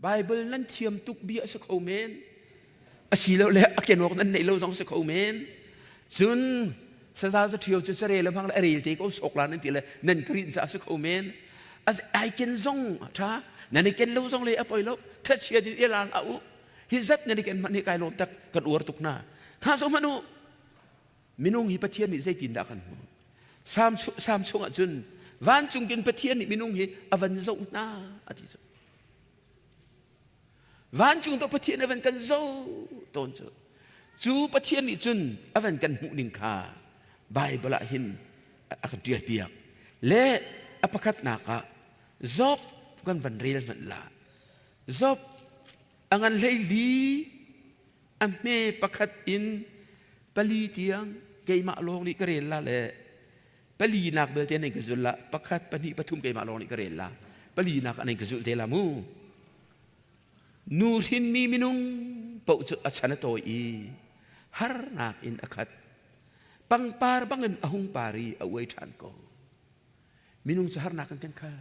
ไบเบิลนั้นเทียมตุกเบียสักโอเมนอาศีเราเลยอาเกนวกนั้นในเราต้องสักโอเมนจุนสาวจะเที่ยวจะเรียนแล้วพังอะไรที่เขาสกลานั่นทีเลยนั่นกรีนจะสักโอเมนอาไอเกนซงท่านั่นเกนเราซงเลยอภัยเราถ้าเชียร์ดีเอลานเอาฮิซัตนั่นเกนมันนี่กายลงตักกันอวดตุกนาถ้าสมนุมินุงฮิปเทียนนี่ใจตินดักันสามช่วงจุนวันจุงกินปเทียนนี่มินุงฮิอวันซงนาอธิษวันจุงตัวปเทียนอวันกันโซตอนจูปเทียนนี่จุนอวันกันมุนิงคาไบเบิลหินอักเดียเปียกและอภัคนาคาจบกันวันเรียนมันละจบอันเลยลีอันเมปคัดอินปลีเตียงเกยมาลงนี่ก็เรียนละเลยปลีนักเบลเตนในกษุลละปคัดปณีปทุมเกยมาลงนี่ก็เรียนละปลีนักในกษุลเทลามูนูรินมีมินุงปุจอัชนะโตอีฮาร์นักอินอคัดปังปาร์บังเงินอหุงปารีเอาไว้ทานก็มินุงจะฮาร์นักกันค่ะ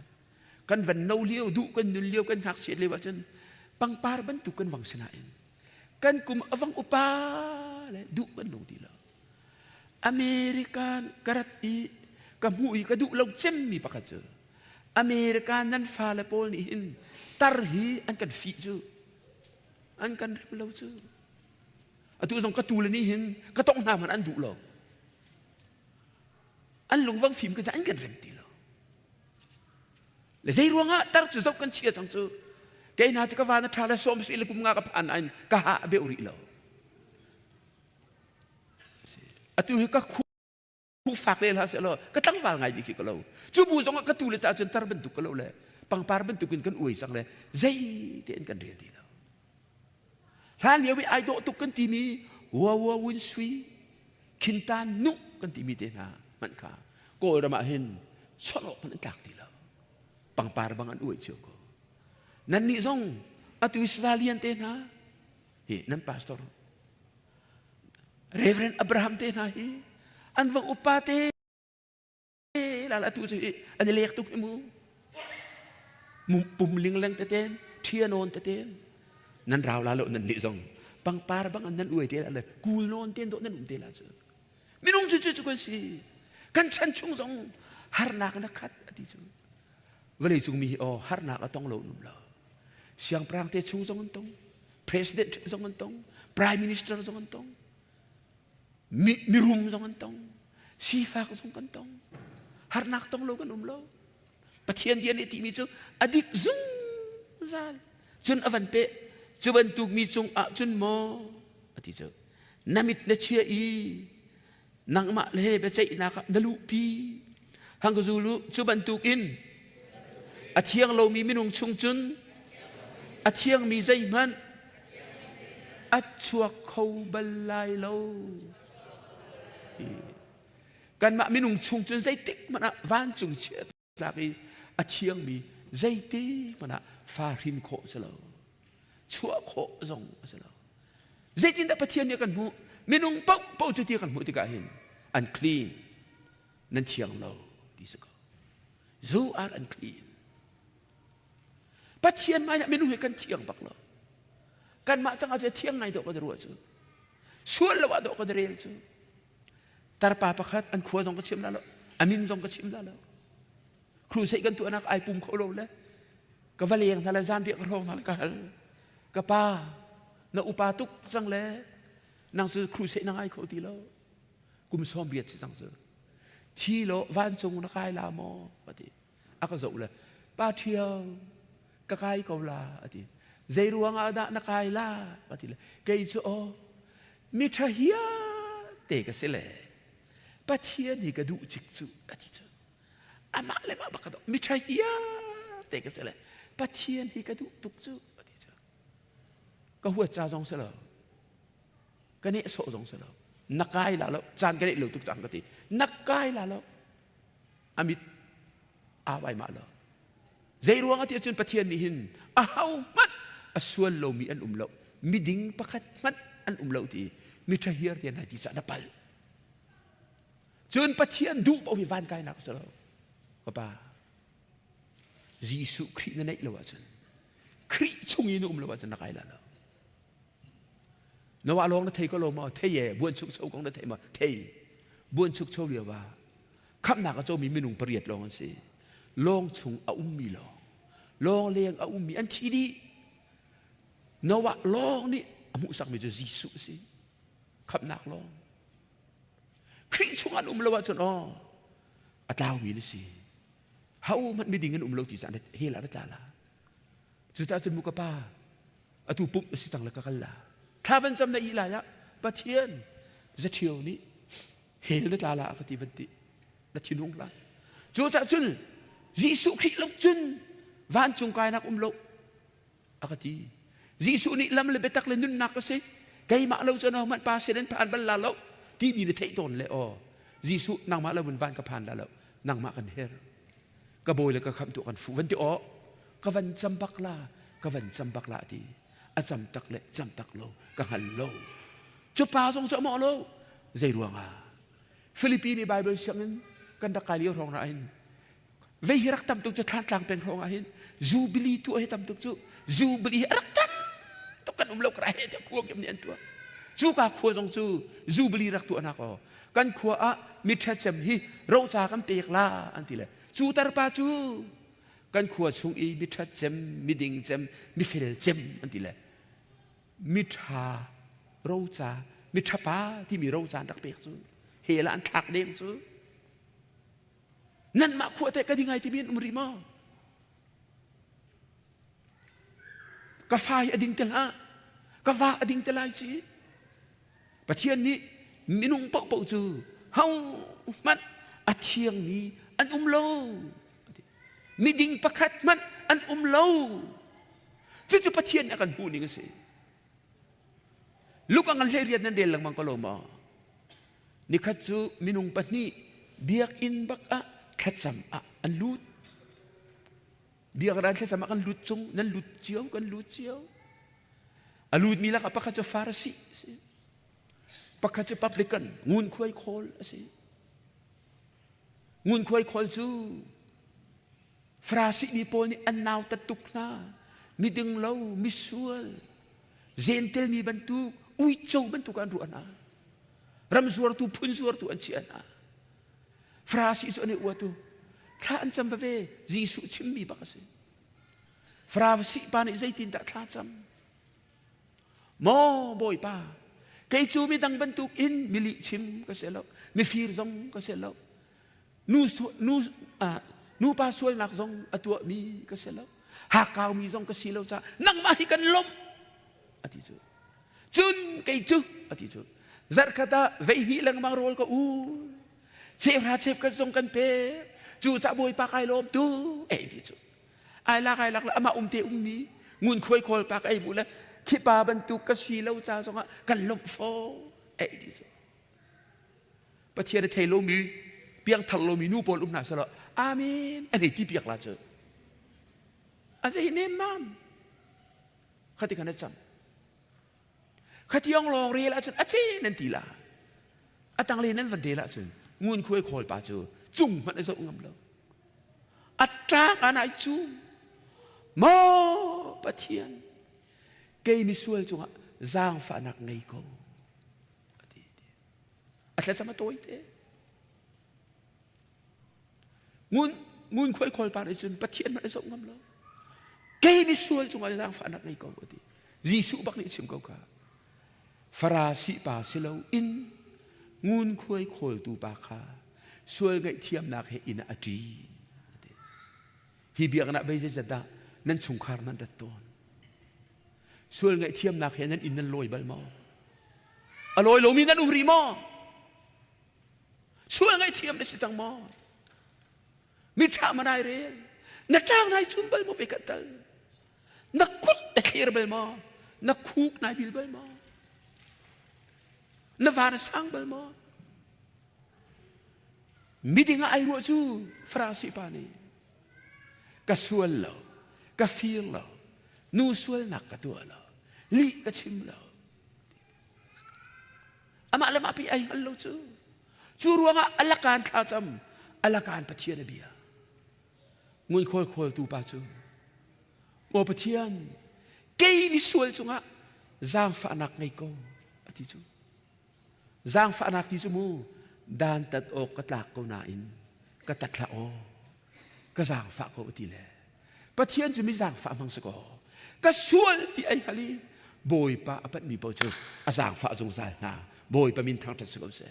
กันวันนูเลี้ยวดูกันนุเลี้ยวกันหักเสียเลยว่าฉันปังปาร์บันตุกันวังสนาอินกันกุมอวังอุปาเลยดูกันนูดีแล้วอเมริกันกระตีกับหูอีกระดูเราเจมมีปะกันเจออเมริกันนั้นฟาเลโปนี่อินตารฮีอันกันฟีจูอันกันเรียบเราจูอันตัวสองกระตูเลยนี่หินกระต้องหามันอันดุเราอันหลงวังฟิล์มก็จะอันกันเรียบตีเราเลยใจรวงอ่ะตารจะจบกันเชียร์สังจูแกน่าจะกวาดทาร์สอมสิลกุมงากับอันอันกะหาเบอุริเราอันตัวก็คู่ฝากเลยละเสียเราก็ตั้งวางไงดิคิดกับเราจูบูสองกระตูเลยจะจนตารบรรทุกกับเราเลยปังปาร์บรรทุกกันอวยสังเลยใจเตียนกันเรียนดีเราท่านเลี้ยวไปไอโดตุกันทีนี้วัววินสวีคินตานุกันทีมีเตนะมันค่ะโกรมาเห็นชอบมันตักทีเราปังปาร์บังอันอวยเชียวก็นั่นนี่ซงอัตุอิสราเลียนเตนะเฮ้นั่นพาสตอร์เรเวรนอับราฮัมเตนะเฮ้อันวังอุปาเตลาลาตุสิอันนี้เลี้ยงตุกมูปุ่มลิงเลงเตนเทียนนเตนนั่นราวลาโลนั่นนี่ซงปังปาร์บังอันนั้นอวยเตละเลยกูโนนเตนโตนั่นอุ้มเตละจ้ะไม่นุ่งจุดกันสิกันฉันชุ่งซงฮาร์นักนักขัดอดีตเวลาจุงมีฮาร์นักต้องโลนุ่มเราเสียงพระเทศชุ่งซงกันตรง president ซงกันตรง prime minister ซงกันตรงมีรุมซงกันตรงซีฟ้าซงกันตรงฮาร์นักต้องโลกันนุ่มเราปะเทียนเดียนที่มีจุอดีตซุงซาลจุนอวันเปจุบันตุกมีจุงจุนโมอดีตจุนามิดเนเชียอีนางมาเลเบเจนักนลุปีฮังกจูลุจุบันตุกินอาเทียงเรามีมินุงชุงจุนอาเทียงมีใจมันอาชัวเขาบลายเรากันมามินุงชุงจุนใจติ๊กมันวันจุงเชียลากีอาเทียงมีใจติ๊กมันฟารินโคเสลาชัวโคซงเสลาใจติ๊กแต่ปะเทียนเนี่ยกันมูมินุงเป้าจะเทียงกันมูติกาเห็นอันคลีนนั่นเทียงเราที่สกยูอาร์อันคลีนปะเทียนมาอย่างมินุงเห็นกันเทียงปักเรากันมาจังอาจจะเทียงไงดอกก็จะรู้จูส่วนละว่าดอกก็จะเรียนจูตาปาปะคัดอันขวาซงก็ชิมแล้วอามินซงก็ชิมแล้วครูใส่กันตัวนักไอปุ่มเขาลงแล้วก็วาเลียงทะเลจานเดียกรองทะเลกันก็ป้าณอุปาตุกสังเลยนางซื้อครูใส่นางไอเขาตีแล้วกุมซ้อมเบียดสังซื้อที่โลวันจงนักไอลามอปฏิอาก็จะอุเลยป้าเที่ยวก็ไกเกาลาปฏิใจรวงอาดะนักไอลาปฏิเลยเกยโซมิทเฮียเตกเสลป้าเทียนี่ก็ดูจิกจุปฏิจุอามาเลยมาบักดมิทเฮียเตกเสลป้าเทียนี่ก็ดูตุกจุปฏิจุก็หัวใจจงเสลก็เนี่ยโซ่จงเสลนักไก่ละแล้วจานก็เนี่ยเหลือทุกจานก็ตีนักไก่ละแล้วอามิตอาไว้มาแล้วใจรวงอาทิตย์จนปะเทียนนี่หินอ้าวมันส่วนเรามีอันเรามีดิ่งประคัดมันอันเราที่มีทะเฮียร์ที่ไหนที่จะนับไปจนปะเทียนดูเอาวิวานไก่นักสลาป้ายิสุคริสต์นั่นเองเราว่าจน คริชงอินุมเลว่าจะนักไอ้ละนว่าลองนัทเทก็ลงมาเทย์บวนชุกโชของนัทเทมาเทย์บวนชุกโชเรียว่าคำหนักก็จะมีมินุงเปรียดลองสิลองชงอามีลองเลี้ยงอามีอันที่ดีนว่าลองนี่อามุสักมีจะยิสุสิคำหนักลองคริชงอันเลว่าจะนอัตลาวินสิเขามันไม่ดิ่งเงินเลวที่จะเฮล่าจ้าละสุดท้ายจนมุกป้าอตุปุ๊บสิตังละกันละถ้าเป็นจำในอีหลายะปะเทียนจะเที่ยวนี้เฮลตาละกติวันตินัดชินุงละจู่จะจุนยิสุคริลกจุนวันจงกายนักลกอากติยิสุนี่ลำเลเบตักเลนุนนักก็สิไกมาเราจะนมันปาเสด็จผ่านบรรลาเราที่มีในเทตนเลยอ๋อยิสุนางมาเราวันก็ผ่านแล้วนางมากันเฮรกระโบยแล้วก็คำตัวกันฟูวันที่อ๋อกวันจำบักลากวันจำบักลาดีอาจำตักเละจำตักโลกังหันโลจุดป่าทรงสมอโลใจรวงอ่ะฟิลิปปินส์ในไบเบิลเชื่อมันกันตะการเลี้ยวรองไรเวฮิรักตั้มตุกจะทานกลางเป็นรองอะไรจูบิลีตัวให้ตั้มตุกจูบิลีรักตั้มตุกกันโลกไรจะคั่วเก็บเนียนตัวจูกาคั่วทรงจูบิลีรักตัวนักอ๋อกันคั่วอ่ะมิตรเจมฮีเราจากกันเปียกลาอันที่เลยจูตาร์ปาจูกันขัวชงอีมิทรเจมมิดิงเจมมิเฟลเจมอันที่เลยมิทราโรจามิทราป้าที่มีโรจาดักเปียกซูเฮลันทักเด้งซูนั่นมาขัวแต่กันยังไงที่มีอุมริมอกาแฟอดิงเตล่ากาแฟอดิงเตล่าสิประเทศนี้มินุงปกปกจูเฮามันอาเทียงนี้อันโลมีดิ่งประคัดมันอันโลที่จะประเทียนอากันหูนี่ก็สิลูกอังเรียนนั่นเดียร์ลังมังกรโลมานี่ขัดจูมินุงปนีเบียกอินบักอะขัดสัมอะอันลุดเบียกอะไรขัดสัมอะกันลุดจงนั่นลุดเจียวกันลุดเจียวอันลุดมีละกับประคัดจูฟาร์ซีประคัดจูพับลิกันงูนคุยโคลสิงูนคุยโคลจูฟราสิมีโพนี่อันนาวตะตุกนามีดึงเล่ามีส่วนเจนเทลมีบรรทุกอุ้ยโจบรรทุกอันรัวนะรำสวรตุพุนสวรตุอันเชียนะฟราสิส่วนนี้วัวตุข้าอันจำไปเวจีสุชิมมีบักสิฟราสิปานิใจตินตะข้าจำมอบ่อยป้าใครจูมีดังบรรทุกอินมิลิชิมก็เสร็จแล้วมีฟีร์ซงก็เสร็จแล้วนูป้าสวยนักซงตัวมีก็เสร็จแล้วหากเขามีซงก็สีแล้วจ้านั่งมาให้กันล้มอธิจูจุนไก่จูอธิจูจัดกระตาเวฮีลังมังโรลก็เชฟราเชฟกันซงกันเปจูจะบอยปากไอ้ล้มตูเอธิจูไอ้ลักละมาเตมีงุนคุยโคลปากไอ้บุละคิดปาบรรทุกก็สีแล้วจ้าซงกันล้มโฟเอธิจูประเทศไทยโลมีเพียงทัลโลมีนูโปลุมนาสละอาเมนอันนี้ที่เปียกลาเจออาจจะเห็นมั่มขัดที่กันนั่นจำขัดที่ยองลองเรียละจนอาเจนั่นทีละอาตังเรียนนั้นวันเดียละจนงูนคุยคอยป่าเจอจุ่มมันไอ้สงงำแล้วอัตราอันไหนจุ่มมอปะเทียนเกยมิสวยจุงะจางฝานักไงก็อาจจะจะมาตัวเตงูนคุยคอยป่าได้จนปะเทียนมันไอ้สงงำแล้วเกยมิสวยจุงะจางฝานักไงก็ดียิสุบักนี่ชิมเขาฟราสิป่าเสลาอินงูนคุยคอยตูปาคาสวยไงเทียมนักเฮอินาอดีฮิเบียกนักเวจจะดานั่นสงครามนั่นดัดตอนสวยไงเทียมนักเฮนั่นอินนั่นลอยใบมออร่อยโลมีนั่นอุริมอสวยไงเทียมได้สิจังมอมิตรมาได้เรียนนักจ้างนายซุ่มใบมอเฟกัตเตอร์นักคุดแต่เคลียร์ใบมอนักคุกนายบิลใบมอนักวานสังใบมอมิดิงไอรัวจูฟราสิปานีกะสวลโลกะฟีลโลนูสวลนักกะตัวโลลีกะชิมโลอามาละมาปีไอฮัลโลจูรัวงะอัลละการท่าจำอัลละการปะเทียนเบียงุนคอยตูปาจูโมปะเทียน cây ni sual chunga giang pha anak ngay ko ati chu giang pha anak ti chu mu dan tat o katlak ko nain katatla o ka giang pha ko ati le pathian chu mi giang pha mang sa ko ka sual ti ai hali boy pa apat mi po chu a giang pha jong sai na boy pa min thang tat sa ko se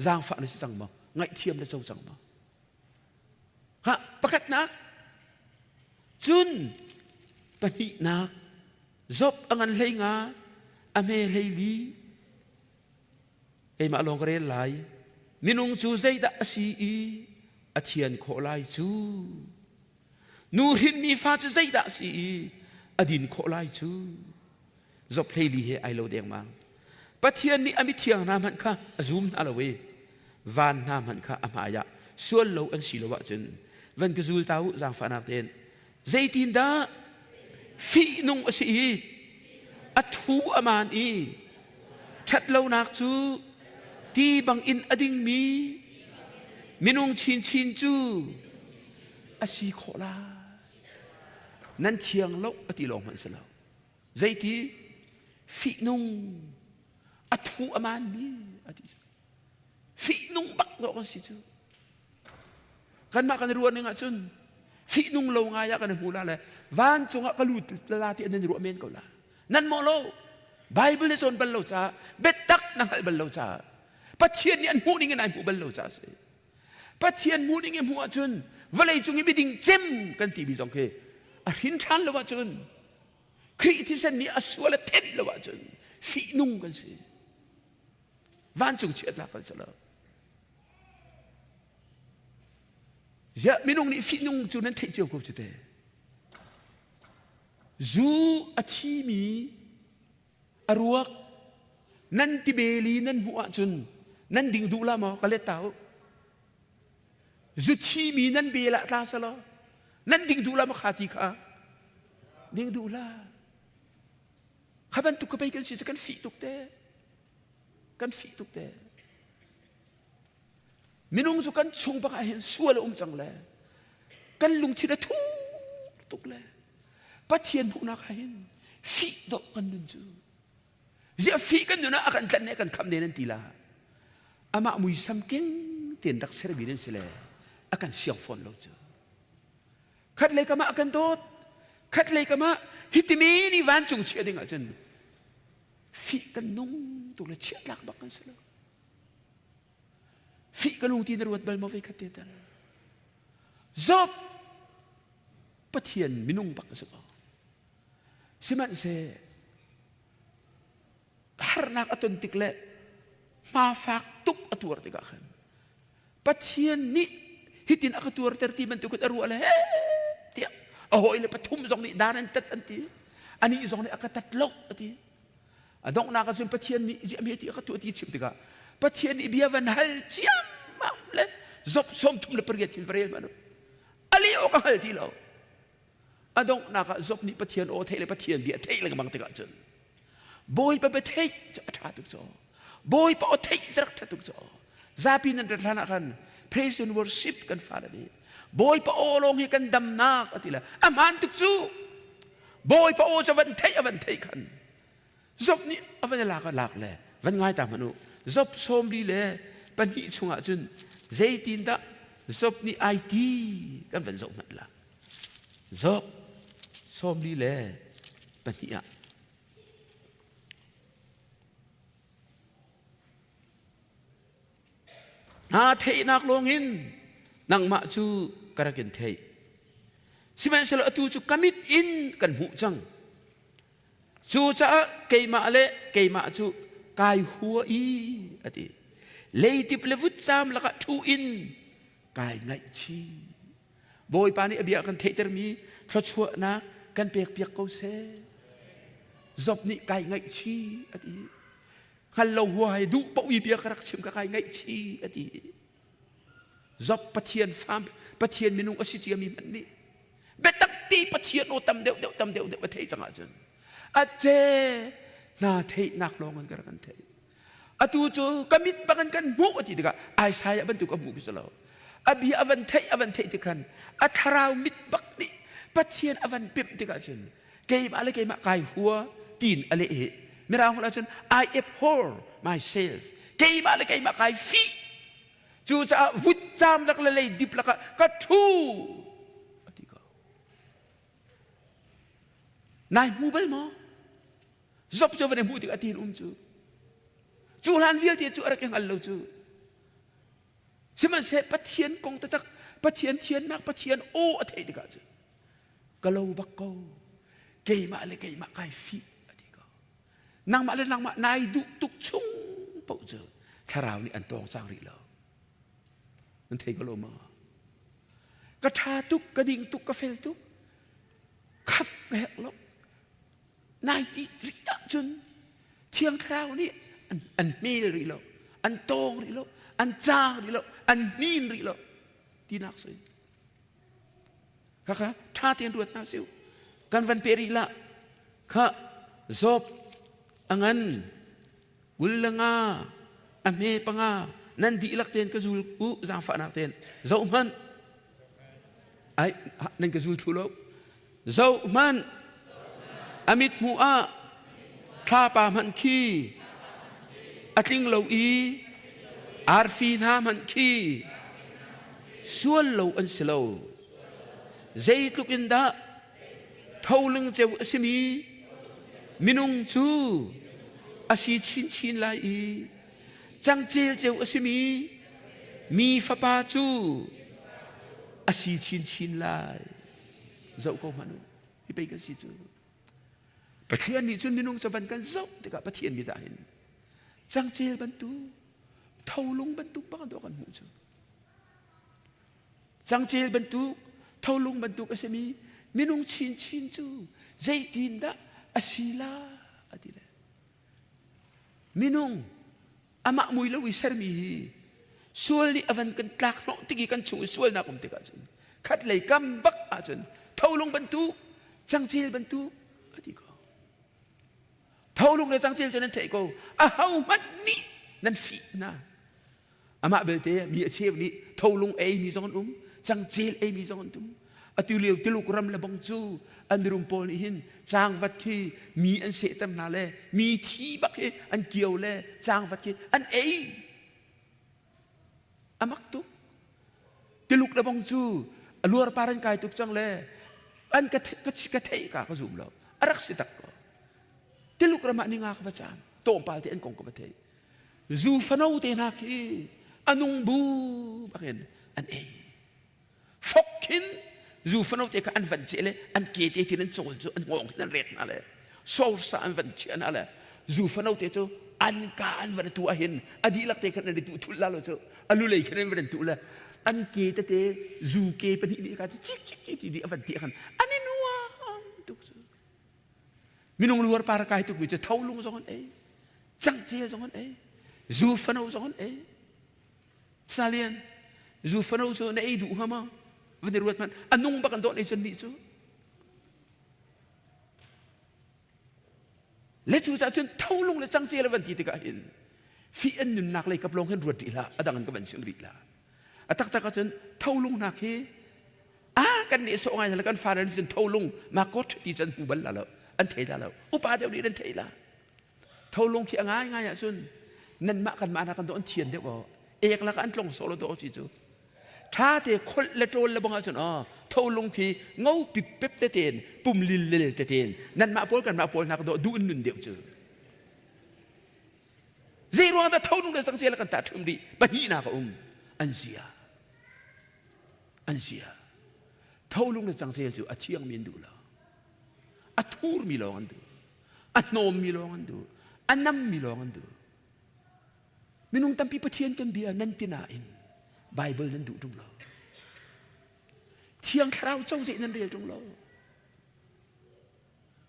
giang pha ni sang mo ngai thiam le châu sang mo ha pakat nak chun pani nak zop angan lei nga ame lei li ei ma long kare lai minung chu zai da si i athian kho lai chu nu hin mi fa chu zai da si i adin kho lai chu zop lei li he ai lo deng mang pathian ni ami thiang na man kha azum alawe van na man kha amaya sual lo an si lo wa chen van ka zul tau zang fa nak ten zai tin da phi nung si i athu aman i that lo nak chu ti bang in ading mi minung chin chin chu asi khola nan thiang lo ati long man sa lo zai ti phi nung athu aman mi ati phi nung bak lo kan si chu kan ma kan ruan nga chun phi nung lo nga ya kan hula le van chunga kalut lalati an ru amen ko la nan mo lo bible is on ballo cha betak nang hal ballo cha pathian ni an hu ning an hu ballo cha se pathian mu ning mu chun valai chung bi ding chem kan ti bi jong ke a hin than lo wa chun criticism ni aswala ten lo wa chun phi nung kan se van chung chet la kan sa ya minung ni phi nung chu nan thei chiu ko chite zu athi mi aruak nan ti beli nan huwa chun nan ding du la mo ka le tau zu thi mi nan bela ta sa lo nan ding du la mo khati kha ding du la khaban tu ko pai kan si kan fi tuk te kan fi tuk te minung su kan chung pa hen sual chang le kan lung thi na thu tuk le pathian bu na hen fi do kan nun chu zia fi kan nu na akan tan ne kan kham ne nan tila ama mui sam keng ten dak ser bi nen sele akan siang phone lo chu khat le kama akan dot khat le kama hitimi ni van chung che ding a chen fi kan nung tu le chet lak bak kan sele fi kan lung tin ruat bal mo ve khat te tan zop pathian minung bak sa ko siman se har nak atun tikle ma fak tuk atur tiga kan pathian ni hitin akatur terti bentuk aru ale tia oh ile patum zong ni danan tat anti ani zong ni akatat lok ati adong na ka sun pathian ni ji ami ti akatu ati chip tiga pathian ni biavan hal chiam le zop som tum le perget til vrel manu ali o ka hal ti lo adong naka zop ni pathian o thele pathian bi thei le bang tiga chen boy pa thei cha tha tuk so boy pa o thei zrak tha tuk so zapi nan thana kan praise and worship kan fara ni boy pa o long hi kan dam na atila aman tuk chu boy pa o cha van thei kan zop ni avan la ka lak le van ngai ta manu zop som li le pan hi chunga chun zaitin da zop ni it kan van zop mat la zop som li le pania na thei nak longin nang ma chu karakin thei siman selo atu chu kamit in kan hu chang chu cha keima chu kai huwa i ati leitip levut sam laka thu in kai ngai chi boy pani abia kan thei ter mi thla chua na kan pek ko se zop ni kai ngai chi ati hallo huai du pa ui bia karak chim ka kai ngai chi ati zop pathian fam pathian minung asiti mi man ni betak ti pathian o tam deu ba thei changa chen ache na thei nak longan kar kan thei atu chu kamit bakan kan mu ati diga ai saya ban tu ka mu bisalo abi avan thei ti kan atharau mit bak ni pathian avan pip diga chen game ale game kai hua tin ale e mera hula chun I abhor myself game ale game kai fi chu cha vut cham lak le dip lak ka thu ati ko nai mu bel mo zop cho vane mu ti atin chu lan vial ti chu arak yang allo chu siman se pathian kong ta tak pathian thian nak pathian o athei ti ka chu kalau bakko kay ma le kay ma kai fi ati ko nang ma le nang ma nai du tuk chung po chu tharau ni an tong sang ri loมันเทก็โลมากระทาตุกกระดิ่งตุกกระเฟลตุกขับแกะลบนายที่ริยจนเที่ยงคราวนี้อันมีริโลอันโตงริโลอันจางริโลอันนีนริโลที่นักสิค่ะท่าเตียนรวดนาซิวกันวันเปรีละค่ะจบอังอันกุลงาอเมปังานั่นดีลักเตียนกระจุลอุจางฝันนักเตียนเจ้ามันไอ้นั่นกระจุลทุลเจ้ามันอมิตมัวข้าป่ามันขี้อติงเหลาอีอาร์ฟีนามันขี้ส่วนเหลาอันสโลใจตุกินดาเท่าลึงเจ้าสิมีมินุงจูอาชีชินลายจังเจลเจ้าอสิมีฟ้าป่าจูอาชีชินลายเจ้าก็มันที่ไปกันสิจูปะเทียนนี่จุนมินุงจะบันกันเจ้าแต่กับปะเทียนมีได้เห็นจังเจลบรรทุเท่าลงบรรทุบ้างตัวกันหูจูจังเจลบรรทุเท่าลงบรรทุอสิมินุงชินจูใจดินดาอาชีลาอดีเลยมินุงอามามุยละวิสร์มีส่วนนี้อวันกันตากโนติกิกันช่วยส่วนนักอมติกันจนขัดเลยกำบักอาจนเท่าลงบรรทุจังเจลบรรทุอดีก็เท่าลงในจังเจลจนนั้นเทโกอาเฮามันนี่นั่นฟีนะอามาเบลเตมีอาชีพนี้เท่าลงมีสองคนจังเจลมีสองคนอตุเลียวติลุกรำละบังจูอันรุมโพนี่หินจางวัดคีมีอันเสตมนาเลมีที่บักคีอันเกี่ยวเลจางวัดคีอันอามักตุติลุกละบังจูลัวปารันกายตุกจังเลอันกะเทกะก็ซุมแล้วอารักสิตักก็ติลุกระมานิงาขบจามโตมปาที่อันกงกบเทจูฟนาวเตนักคีอันุงบูบักเห็นอันฟกขินจูฟนาวเตกอันวันเจเลอันเกตที่นั่นโซลอันงงที่นั่นเรียกนั่นแหละโซลสอันวันเจนั่นแหละจูฟนาวเตโจอันกาอันวันตัวเห็นอดีลักเตกันในตัวทุลลาโลโจอันลุเลยกันในวันตัวละอันเกตเตจูเกปนี่ดีกันชิกที่ดีวันเตียกันอันนี้นัวตุกมินงลัวปาร์กายตุกวิจเท่าลุงสองคนจังเจสองคนจูฟนาวสองคนซาเลียนจูฟนาวโซในดูฮามาวันนี้รู้ว่ามันอันนุ่งบักันโดนในจันทร์นี่จูและจูจะจนเท่าลงและจังเสียละวันที่ติกาเห็นฟีอันนุนนักเลยกับลงเห็นรวดดีละอดังกันกับบันเชียงรีละตักจนเท่าลงนักเฮกันเนี่ยส่งไงแล้วกันฟาร์นจนเท่าลงมากดที่จันหูบัลละแล้วอันเทละแล้วอุปาเดี๋ยวนี้นั่นเทละเท่าลงที่ง่ายจนนั่นมากันมากันโดนเทียนเดี๋ยวบอกเอกละกันลงโซโลโดจิจูถ้าเด็กคนละโจรละบังอาจารย์เท่าลงที่เงาปิดเป๊บเตนปุ่มลิลเลเตนนั่นมาปนกันมาปนนักดูอันหนึ่งเดียวเจอเรื่องนั้นเท่าลงในสังเสียละกันตัดทุ่มดีปะฮีนาก็อันเสียเท่าลงในสังเสียจูอาเชียงมีนดูละอาทูร์มีลองดูอาโนมมีลองดูอานัมมีลองดูมินุงตั้มปีปะเทียนกันเบียนันตินาอินไบเบิลนั้นดูตรงเราเที่ยงคราวเจ้าเจนั้นเรียนตรงเรา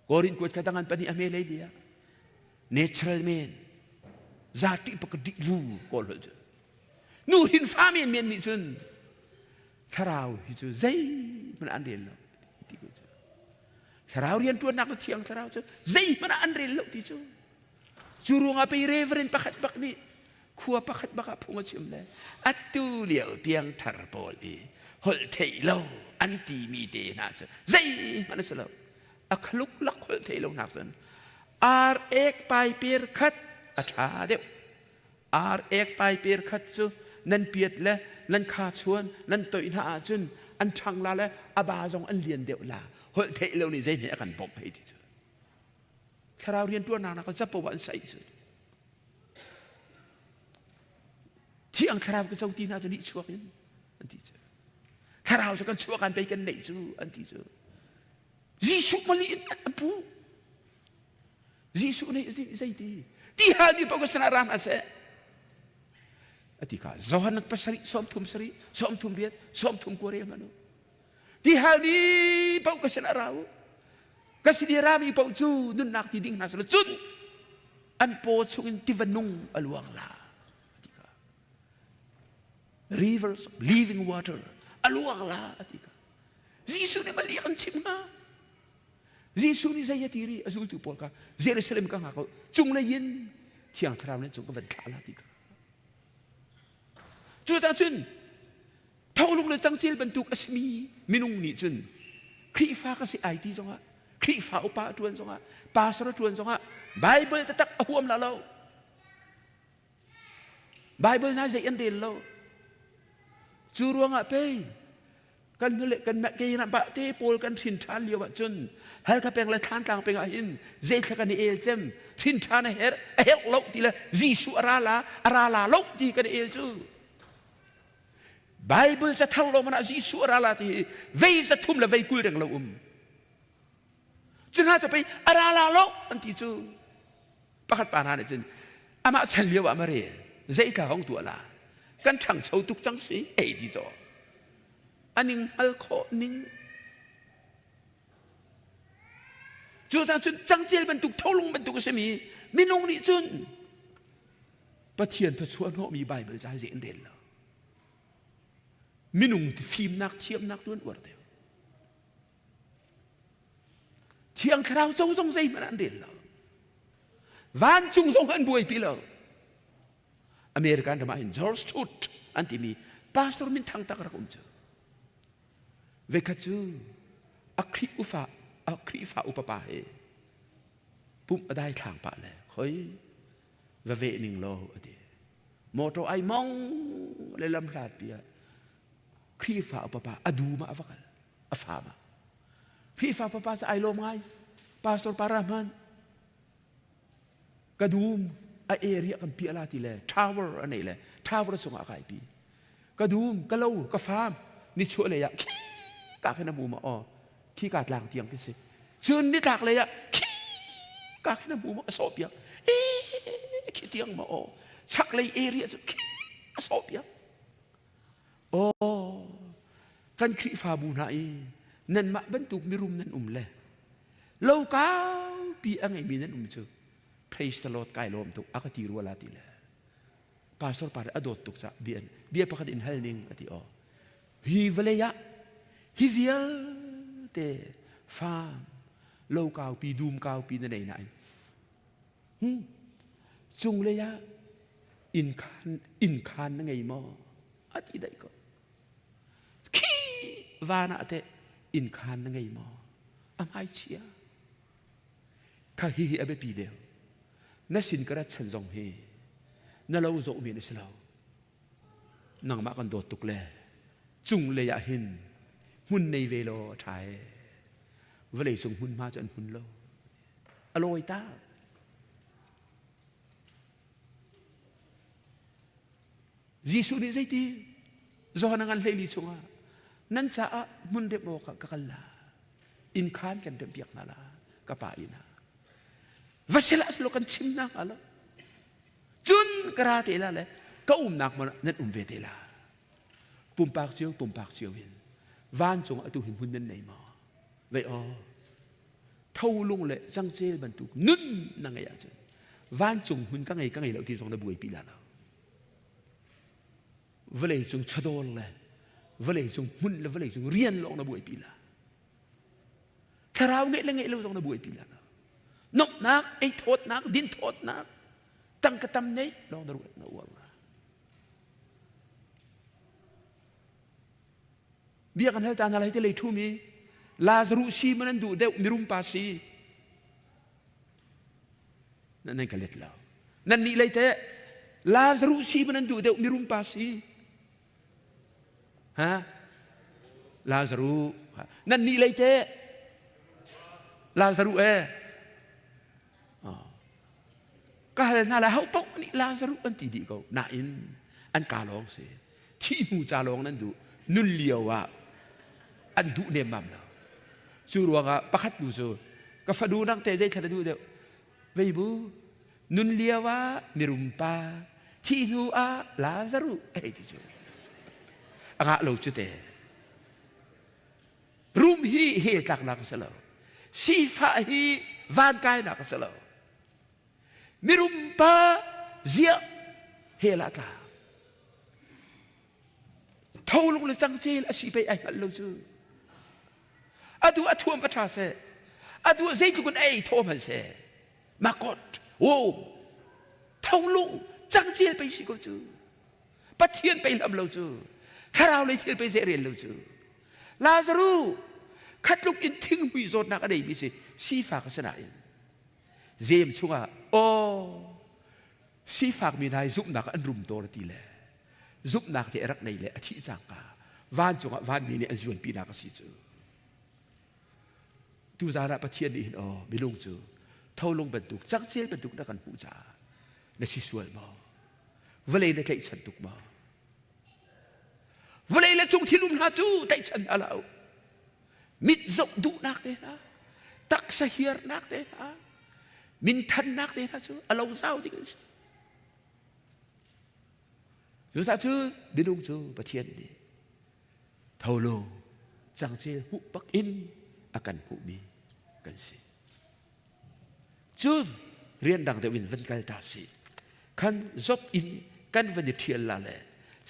กอรินกวดขัดงานปนิอเมริเลียเนเชอร์แมนซาติปกติลูกอลเจนูรินฟามีนเมียนมิจุนคราวฮิจูใจมันอันเรียนเราที่กูเจคราวเรียนตัวนักเที่ยงคราวเจใจมันอันเรียนเราที่จูรุงอาไปเรเวรนปักขัดปักนี่ขัวปักขัดปักพุ่งชิมเลยอัตตูเลียวเตียงทาร์โปลีฮอลเทโลอันตีมีเดน่าจะใจมันสลบ อักลุกลักเทลงนักสันอาร์เอกไปเปียร์คัดอาชาเดียวอาร์เอกไปเปียร์คัดจูนั่นเปียดและนั่นขาชวนนั่นตัวอินหาจุนอันชังลาและอบาจงอันเลียนเดียวลาเฮ้ยเทเลวนี่ใจเหนียกันบอกให้ที่เจอถ้าเราเรียนตัวนางก็จะปวันใส่สุดที่อังคารก็จะตีน่าจะนิชัวกันอันที่เจอถ้าเราจะกันชัวกันไปกันไหนจูอันที่เจอยิสุมาลีอันปูยิสุนี่ใจดีที่หานี่พวกสนารานาเสอธิกาจอห์นนักภาษาสอมทุ่มสรีสอมทุ่มเรียดสอมทุ่มกัวเรียมนุที่หานี่พวกสนาราก็สิเดียรามีพวกจูนุนนักที่ดิ่งนักสลจุนอันโปชุงที่วันนุ่งอลวงลาอธิกา rivers of living water อลวงลาอธิกายิสุนี่มาเลี้ยงชิมมายิสุนี่ใจตีรีอสุลตุปอลกาเจรูซาเล็มกังหาเขาจุงเลยยินที่อังทรามนั้นจุงก็วันทาลาติกาจุดจังจุนเท่าลงเลยจังเจลบรรทุกอัศมีมินุงนี่จุนครีฟ้าก็เสียไอทีจงอะครีฟ้าอุปาทวนจงอะปาสระทวนจงอะไบเบิลตะตักอหวมละเราไบเบิลน่าจะยันเดียนเราจูรวงอะเป้กันเละกันแม่กีนับะเตปอลกันสินทานเลียวจุนให้ข้าเป็นละทานต่างเป็นอะไรเจตกันเอลเจมสินทานเฮลลกทีละจิสุอาราลาลกทีกันเอลจูไบเบิลจะทำลงมันจิสุอาราทีเวจะทุ่มละเวกุลเรื่องเราจุนน่าจะไปอาราลาลกอันที่จูประคัดปานาเนี่ยจุนอามาฉันเลียวอามาเรียเจตของตัวละกันช่างเฉาตุกจังสีเอดีจ่ออันนึงฮัลโคนึงจุดนั้นจุดจังเจลบรรทุกเท่าลงบรรทุกก็จะมีมินงนี่จุนประเทียนถ้าชวนเขามีใบเบิลจะให้เสียงเด่นแล้วมินงที่ฟิล์มนักเทียมนักล้วนอวดเดียวเชียงคราวจงใจมันอันเด่นแล้ววันจุงทรงอันบวยปีแล้วอเมริกันทำไมจอร์จทูตอันที่มีพาสตอร์มินทางตะกระกุมเจอเวกจูอัครีฟ้าอุปปาเหปุ่มได้ทางปะเลยเฮ้ยเวนิงโลอดีมอโตไอมองเลยลำพลาดเปียครีฟ้าอุปปาอดูมาอฟักอฟามาครีฟ้าอุปปาจะไอโลไงปาสโตร์ปารามันกระดูมไอเอเรียกันเปียลาทีเลยทาวเวอร์อันไหนเลยทาวเวอร์ส่งอะไรปีกระดูมกระโลกระฟามนี่ช่วยเลยอะกากให้น้ำมูมาอ้อขี้กาดลางเตียงที่สิชื่นนี่กากเลยอะขี้กากให้น้ำมูมาสอบเปียกขี้เตียงมาอ้อชักเลยเอเรียจะขี้สอบเปียกโอ้กันครีฟาบูนาอีนั่นมาบรรทุกมิรุมนั่นเลยโลกาปีอังไงมีนั่นเจอPraise the Lord ไกลลมตุกอากาศรัวลาติเลยปาสต์ปาร์อดตุกจะเบียประคัดอินเฮลนิงอติโอฮิวเลยะฮิวิลเตฟามโลกาวปีดูมกาวปีนั่นไหนจุงเลยะอินคานนั่งไงมออติได้ก็ขี้วานาเตอินคานนั่งไงมออามายเชียข้าฮิเอเบปีเดียวนั่นสินกระชันจงเฮนั่นเราจะมีในสลาวนังมากันโดดตุกเล่จุงเลยหินหุ่นในเวลาไทยเวลาส่งหุ่นมาจนหุ่นโลอร่อยตายิสุนี่ใจดีจอนังอันเลยลิสุงานั่นจะมุนเด็บโมกกัลลาอินคานกันเด็บเบียกนาลากระปาอินาVaselas lo kan chimna ala chun karate la le ka nak ma nan vetela pumpak chiu hin van chung atu hin hun nan nei ma ve o thau lung le jang chel ban tu nun na ngai ya chu van chung hun ka ngai lo ti jong na buai pi la vele chung chadol le vele chung hun le vele chung rian lo na buai pi la kharau ngai lo jong na buai pi laนกนักไอ้โทษนักดินโทษนักจังกระทำนี้ลองดูนะว่าเบี้ยกันเท่าจานอะไรที่เลยทุ่มี ลาซารุชีมันดูเดวมิรุมปาซีนั่นก็เล็ดแล้วนั่นนี่เลยเตะลาซารุชีมันดูเดวมิรุมปาซีฮะลาซารุนั่นนี่เลยเตะลาซารุก็ให้น่าละเขาตกนี่ลาซารุอันที่ดีก็น่าอินอันกาลองเสียที่หูจาลองนั้นดูนุ่นเลียวว่าอันดูเนมัมนะจู่รัวก็ประคัดดูจู่ก็ฟาดูนักเตะใจฉันดูเดียวเว้ยบูนุ่นเลียวว่ามิรุมปาที่หูอาลาซารุที่จู่อ่างเราจุดเตะรูมฮีเฮตักนักเสลาซีฟ้าฮีวานกายนักเสลามิรุมปาเจียเฮลาตาเท่าลงเลยจังเจลอาชีพไอ้ฮัลโหลจูอาดูอาทวมประชาเสอาดูใจทุกคนไอ้ทวมมันเสมากอดโอ้เท่าลงจังเจลไปสิกูจูปะเทียนไปลำเราจูข้าเราเลยเทียนไปเจริญเราจูลาซารูคัดลูกอินทิ้งหุยโซนนักอะไรมีสิซีฝากษณะเจมช่วงโอ้ซีฝากมีนายซุปนักอันรุมโตระตีแหละซุปนักที่รักในแหละที่จังกาวานจงวานมีเนี่ยอันส่วนปีนักสิจูตูจาระประเทศนี้อ๋อไม่ลงจูเท่าลงบรรทุกจักเชลบรรทุกนักการปูจาในสิส่วนบ่เวลาในใจฉันตุกบ่เวลาในจงที่ลุมหาจูใจฉันอะไรมิดจบดูนักเตนะตักเสียร์นักเตนะมินทันนักเตนะจูอะไรเศร้าที่กันอยู่ซาจูบินุงจูประเทศนี้เท่าโลจังเจหุปักอินอาการหุมีกันสิจูเรียนดังแต่วินวันกันตาสิขันจบอินกันวันเดียร์ละเลย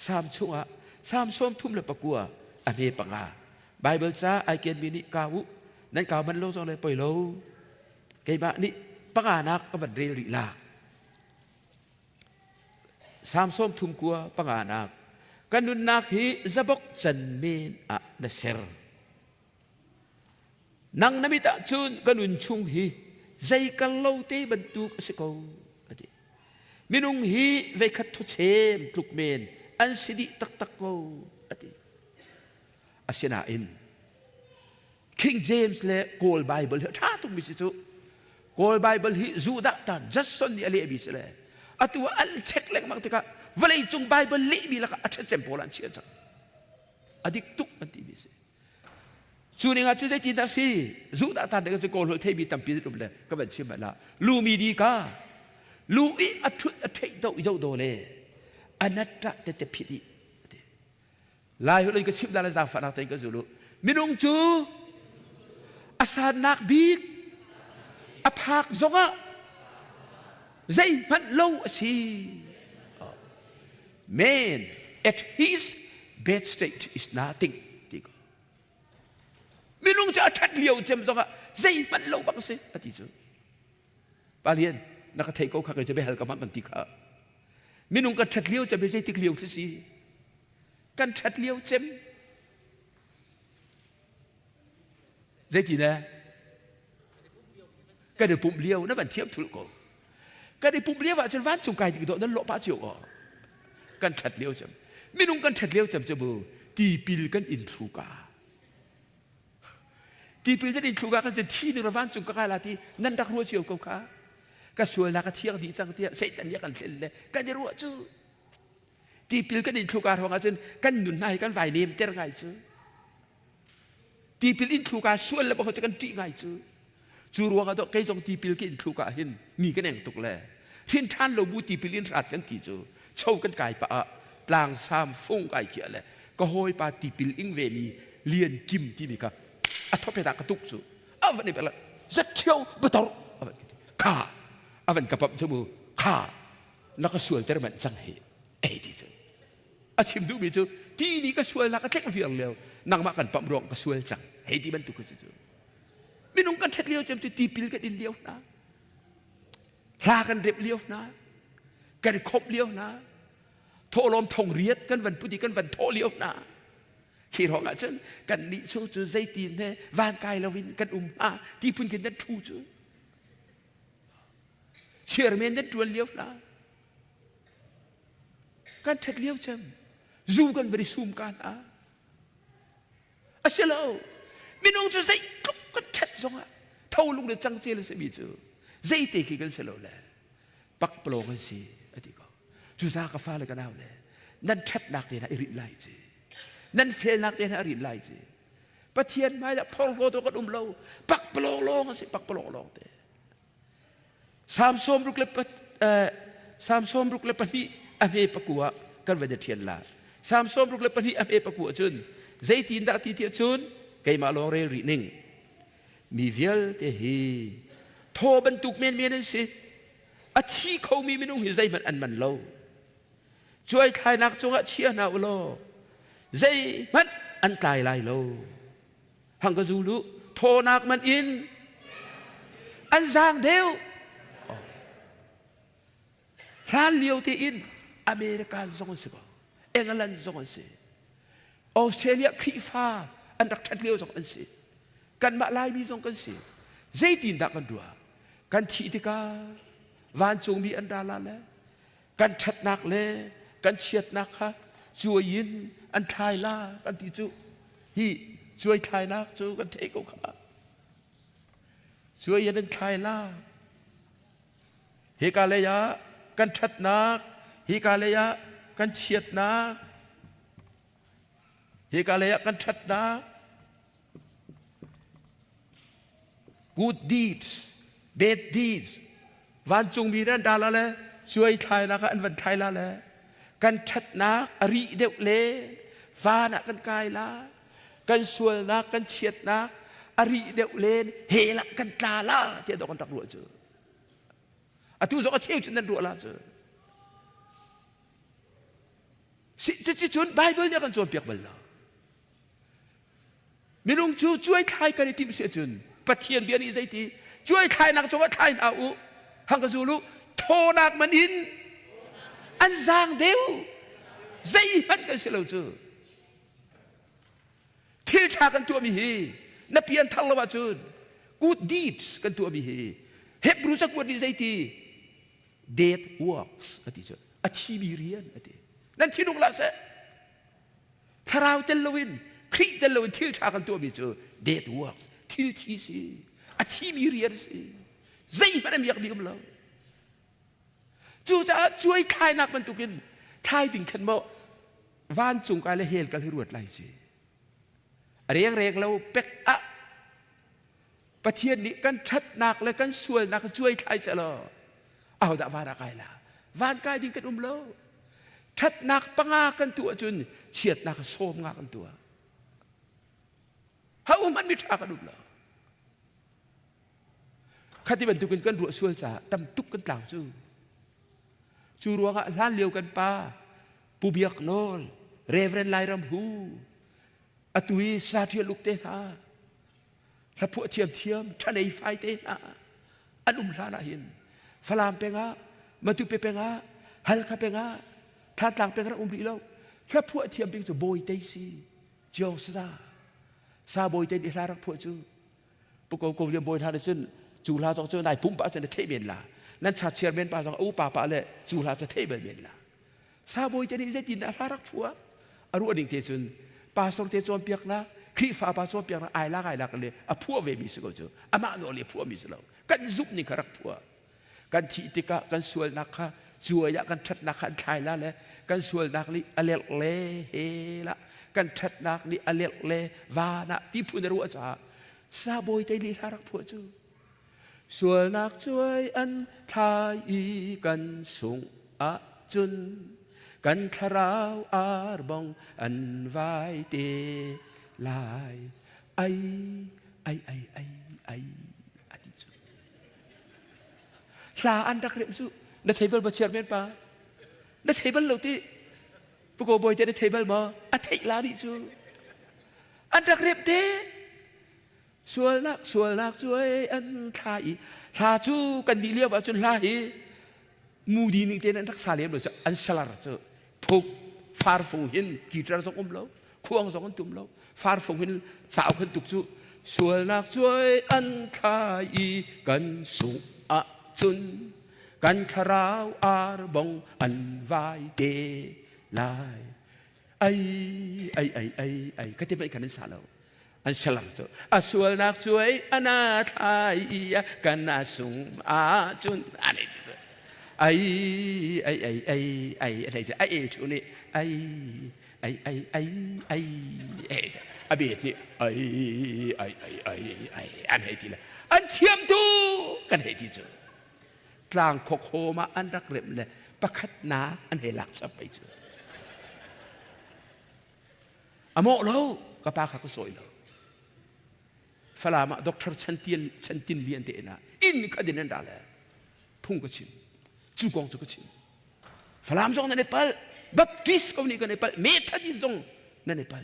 สามช่วงสามช่วงทุ่มละปะกัวอเมปังอาไบเบิลจ้าไอเกนมินิกาวุนั่นกาวมันโลจงเลยปล่อยโลไก่บ้านี่ปังอานักก็วันเรียริลาสามส้มทุ่มกัวปังอานักกันนุนนักฮีจะบอกจันเมนอะเดเซอร์นังนมิตาจุนกันนุนชุงฮีใจกันเล่าเตบรรทุกสิโกมินุงฮีเวคัตทุเชมทุกเมนอันสิดิตักตักโกอาเซนาอิน King James และ Gold Bible ท่าตุมิสิจุ Gold Bible ฮีจูดักตัน just ส่วนนี้อะไรบิสเลยอัตัวอัลเช็คเล็กมากที่ก็เวลาจง Bible เลี้ยมีละก็อัดเซมโพลันเชียร์จังอดีตทุกมันที่บิสจูนี่งาจูใจจีนทักซี่จูดักตันเด็กจะโกลเทมีตั้มปีรุ่มเลยก็เป็นเชื่อมันละลูมีดีกาลูอีอัดทุอัดเทดอีโดเลยอันนั้นจะเตพิดีลายเลยก็ชิมดาลจากฝันอะไรก็จูรู้มินุงจูอาสานักบีกอภักจงะใจมันโลสิ man at his bed state is nothing มินุงจะทัดเลี้ยวเจมจงะใจมันโลบังสิอธิจูปาเลียนนักเทโก้ข้าก็จะไปหากับมันติกามินุงกันทัดเลี้ยวจะไปใจติกเลี้ยวที่สิกันทัดเลี้ยวเจมใจจีนะก็เดี๋ยวปุ่มเลี้ยวนั่นมันเทียบถูกก็เดี๋ยวปุ่มเลี้ยวว่าฉันวันจงไกลติดตัวนั้นโลป้าเจียวกันทัดเลี้ยวเจมมินุงกันทัดเลี้ยวเจมจะบูตีปิลกันอินทรูกาตีปิลกันอินทรูกากันจะที่นึงระวันจงกลายละที่นั่นดักรัวเชียวเขาก็สวยนักเที่ยวดีจังเที่ยวเสร็จแต่เนี่ยกันเสร็จเลยกันจะรัวจูตีปิลกันอินทรูกาของอาจารย์กันหนุนนายกันไหวเนียมเจอไงจูตีปิลอินทรูกาส่วนแล้วบอกเขาจะกันตีไงจูรัวกันตัวใครจงตีปิลกันอินทรูกาเห็นมีกันแห่งตุกแลทิ้นท่านเราบูตีปิลอินทรัดกันตีจูโชว์กันไก่ปะปลางซามฟงไก่เขียเลยก็โหยปาตีปิลอิงเวมีเลียนกิมที่นี่ครับอัฐเพตากระตุกจูวันนี้เป็นอะไรจะเที่ยวบุตรข้าวันกับปั๊บจมูกข้านักสวยแต่มันจังเหที่จูชิมดูมิจูที่นี่ก็สวยแล้วก็เท็กเฟียงเร็วนั่งมากันปั๊มรองก็สวยจังที่มันตุกจูไม่นุ่งกันเท็ดเลี้ยวจำตีปิลกันดินเลี้ยวนะลากันเรียบเลี้ยวนะกันคบเลี้ยวนะโทลมทงเรียดกันวันพุทธิกันวันโทเลี้ยวนะ khi họ ngã chân cần nị số chú dây tin thế van cài là vin cần tí phun kiến đất thu chú chia men đất chuồn liêu lá cần thật liêu chân dù cần về sum can sẽ lâu mình ông chú dây lúc cần thật giống thâu lúc để trăng chia là sẽ bị chú dây tê khi cần sẽ lâu lẽ bắt blo cái gì ở đây có chú ra cái pha là cái nào lẽนั่นชัดนักเตนะอิริไลจีนั่นเฟลนักเตนะอิริไลจีปะเทียนไม่ละพอลโกตัวก็ดุมเราปักปลอกลองสิปักปลอกลองเตสามส้มรุกเล็บสามส้มรุกเล็บปนีอเมปะกัวกันเวเดเทียนลาสามส้มรุกเล็บปนีอเมปะกัวจุนใจตีนดาตีเทียจุนไกมาลองเรรินิงมีเวลเตฮีโทบรรทุกเมียนนั่นสิอาชีเขามีไม่นุ่งหิใจมันอันมันเราช่วยทายนักจงเชียร์นาอุโลใจมันอันตายลายโลหังกะจูลุโทนักมันอินอันจางเดียวฮาเลียวที่อินอเมริกาจงสิกเอ็งแลนด์จงสิออสเตรเลียครีฟ้าอันรักชัดเลียวจงสิกันมาลายมีจงกันสิใจตีนดักกันดัวกันทีติกาวานจงมีอันดาลาแล้วกันชัดนักเลยกันเฉียดนักฮะช่วยยินอันทายล่ากันที่จูฮีช่วยทายนักจูกันเทกุขาช่วยยินอันทายล่าฮิกาเลยะกันชัดนักฮิกาเลยะกันเฉียดนักฮิกาเลยะกันชัดนัก good deeds bad deeds วันจงมีนั่นดาละเลยช่วยทายนักอันวันทายล่าเลยกันชัดนักอริเดวเลฟานะกันกายละกันสวยนักกันเฉียดนักอริเดวเลนเฮละกันตาละเที่ยวดอกกันตักรัวเจออะทุกอย่างก็เชี่ยวชนนั้นรัวละเจอสิจะชนไบเบิลเนี่ยกันชนเปียกบัลละไม่ลงชูช่วยทายกันในทีมเสียชนปะเทียนเบียนี่ใจทีช่วยทายนักสวัสดิ์ทายนาอุหังกะซูลุโทนักมันอินอันจางเดียวใจมันกันเสียแล้วเจอที่ชากันตัวมีฮีนับเพียนทังละว่าเจอ good deeds กันตัวมีฮีเฮบรูสักวันนี้ใจที dead works อติเจออาชีพเรียนอตินั่นที่นุ่งละเสถ้าเราเตลวินคริเตลวินที่ชากันตัวมีเจอ dead works ที่สิอาชีพเรียนสิใจมันไม่อยากมีกำลังจูจะช่วยทายนักมันตุกินทายถึงขันโมวานจุงกายและเฮลกันที่รวดไหลสิเรียงเราเป็กอะประเทศนี้กันชัดนักและกันช่วยนักช่วยทายเสลอเอาแต่วานกายละวานกายดิ้งกันโลชัดนักปังอากันตัวจุนเฉียดนักโสมงากันตัวเฮามันไม่ทากันโลข้าที่บรรทุกกันรัวช่วยจ่าตำตุกกันต่างจูรัวกันล้านเลี้ยวกันป้าปูเบียกโนลเรเวรนไลรัมฮูอตุยซาเทียลุกเตนาถ้าพวกเทียมทะเลไฟเตนาอันลานาหินฟลามเปงะมาตุเปเปงะฮัลคาเปงะท่าต่างเปงะรีเราถ้าพวกเทียมเป็นจะโบยเตซีเจียวซาโบยเตดีลารักพวกจูปกติเรียนโบยท่าได้จนจูลาต้องเจอไหนปุ่มป้าจะได้เทเบนลานั่นชาเชียร์เบนป้าต้องอู้ป้าเลยจูลาจะเทเบนลาซาโบยจะนี่จะดินลารักฟัวอรุณดิ่งเทจุนป้าส่งเทจวนเปียกนะครีฟ้าป้าส่งเปียกนะไอลากกันเลยอะพัวเวมิสก็เจออามาโนเลยพัวมิสเรากันซุปนี่คารักพัวกันทีติกะกันสวยนักค่ะสวยอยากกันชัดนักขันไทยละเลยกันสวยนักนี่อเลเลเฮละกันชัดนักนี่อเลเลวานะที่พูดในรู้อาจารย์ซาโบยจะนี่ลารักพัวจูส่วนนักช่วยอันทายกันส่งอาจุนกันคราวอาร์บองอันไว้เตลายไออธิจุลาอันดักเรียมสุในเทเบิลมาเชียร์เมนปาในเทเบิลเราที่พวกบอยจะในเทเบิลมาอัฐิลาดิจูอันดักเรียมเตส่วนนักช่วยอันทายทาจูกันดีเลียวว่าจนลายมูดีนี่เต้นนักสาเลียมเลยจะอันสลัดจะพกฟาร์ฟงหินกีตาร์ต้องอมเรา ควงสองคนตุ่มเราฟาดฝงเป็นสาวคนตุกจุส่วนนักช่วยอันทายกันสุอาจุนกันคาราวอาร์บงอันวายเตลายไอ้ก็จะเป็นการนั้นสาเราอันฉลาดจ้ะส่วนนักช่วยอนาทายกันนาสุอาจุนอันนี้จ้ะอะไรจ้ะชุนี่อาเบียดนี่อันไหนทีละอันเทียมตูกันไหนทีเจอกลางโคโคมาอันรักเร็มเลยประคัดนาอันไหนหลักสับไปเจออโมแล้วกับป้าข้าก็สวยแล้วฝรั่งมาด็อกเตอร์ชันตินเลียนเตนะอินก็ดินนั่นได้เลยพุ่งก็ชิมจูกองจูก็ชิมฝรั่งส่งในเนปาลบัพติสต์ก็นี่ก็เนปาลเมทัลส่งในเนปาล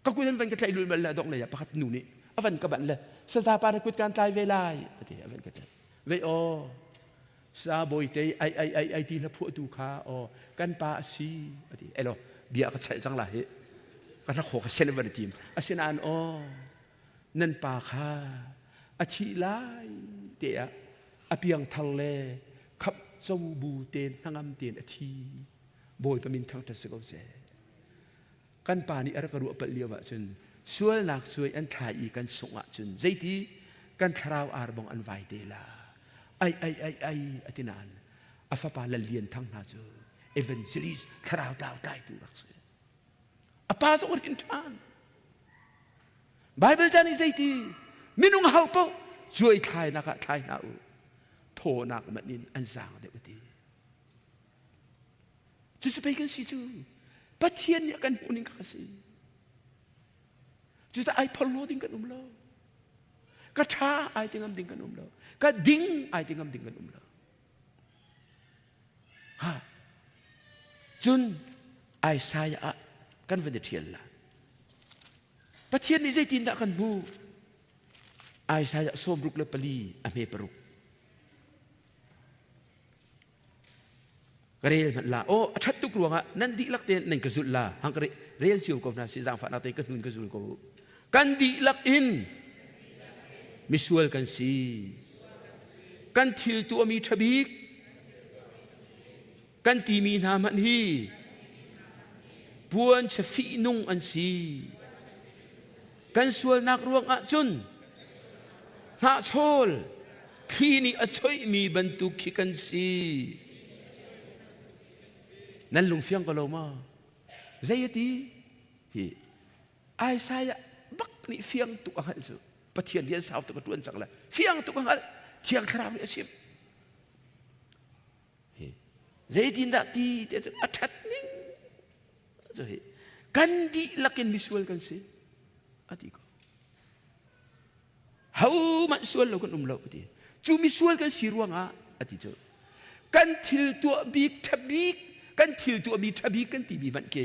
ก็คุยกันวันกันใจลุยมาแล้วดอกเลยประคัดนูนี่อวันกับบันเลยสถาปนิกการตายเวลาที่อวันกันใจเวโอซาบอยเตไอที่ละพวกดูขาอ๋อกันป้าซีที่เอโลเบียก็ใช้จังไรก็ถ้าขอเส้นวันทีมอาเซนานอ๋อนั่นป้าขาอาชีไลเตะอาเปียงทะเลขับเจ้าบูเตนทั้งอัมเตนอาชีบอยประมินทั้งทัศกเสกันป่านี้อะไรก็รู้ไปเลี้ยวจนช่วยหนักช่วยอันถ่ายอีกันส่งจนใจที่กันคราวอาร์บงอันไวเดล่าไอที่นั่นอาฟ้าป่าละเลียนทั้งนาจูเอเวนเจลิสคราวดาวได้ตัวรักษาอาป้าส่งอินทานไบเบิลจานี่ใจที่มินุงเฮาปช่วยถ่ายนักถ่ายนาอูโทนักมันนินอันจางเด็กดีจะไปกันสิจูปัจเจียนเนี่ยกันหุ่นกันสิจุดไอ้พอลโลดิ้งกันเราก็ช้าไอ้ดิ้งกันเราก็ดิ้งไอ้ดิ้งกันเราฮะจุนไอ้สายะกันวันเดียร์ละปัจเจียนนี่ใจจินตะกันบูไอ้สายะโซบรุกเลปลีอเมปรุกกระเรียนมันละโอ้ชัดตุกรวงอ่ะนั่นดีลักเตนนั่นก็สุดละฮังกระเรียนชิวกับนาสิจางฝันนาเตกันหุ่นก็สุดกับกันดีลักอินมิสวลกันซีกันทิลตัวมีทบิกกันตีมีนามันฮีบวนชฟีนุงอันซีกันสวลนักรวงอ่ะจุนหาโชลที่นี่อช่วยมีบรรทุกขี้กันซีนั่นลุงเฟียงก็ลงมาใจดีไอ้สายบักนี่เฟียงตุกอันจูปะเทียนเรียนสาวตุกตัวจังเลยเฟียงตุกอันเทียงคราวนี่อาชีพใจดีนักดีเดี๋ยวจะอัดทัดนิ่งจะเห็นกันดีลักเก็นมิสวลกันสิอดีก็เฮามันสวลเรากันเราอดีจูมิสวลกันสิรวงอ่ะอดีจ้ะกันทิลตัวบิ๊กทับบิ๊กกันทิลตัวมีทบีกันตีมีมันเก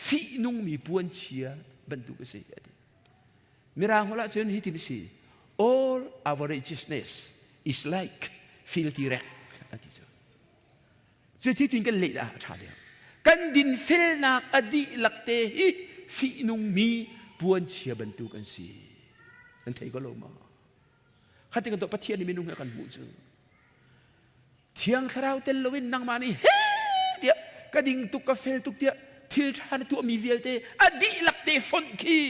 ฟีนุ่งมีปวนเชียบรรทุกเสียดมิรางหัวละจนฮิติมิสี all our righteousness is like filthy rag อดีจ้ะจะที่ถึงกันเละชาเดียวกันดินเฟลนักอดีหลักเตหิฟีนุ่งมีปวนเชียบรรทุกกันสีนั่นเทก็ลงมาข้าถึงกันตัวปะเทียนนี่มีนุ่งกันบูจูเทียงคราวเตลวินนางมานี่เดียกระดิ่งตุกกาเฟลตุกเดียทิลชาในตัวมีเวลเตอดีหลักเตฟอนคี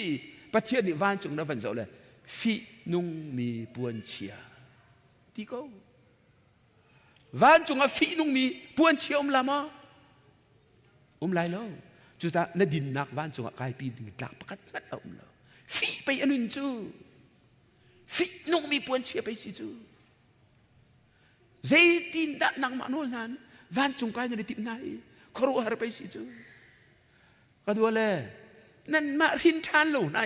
ปะเทียนนี่วันจงนั้นวันเสาร์เลยฟีนุ่งมีปวนเชียที่ก็วันจงอ่ะฟีนุ่งมีปวนเชียลามาไรแล้วจุดนั้นดินนักวันจงอ่ะกลายปีดึงหลักประกัดมัดเอาแล้วฟีไปอันนึงจูฟีนุ่งมีปวนเชียไปสิจูเจตินดักนางมาโน่นนั้นวันจงกลายในทิพย์ไหนครัวหาไปสิจูก็ดูเลยนั่นมาทินทานโลไหน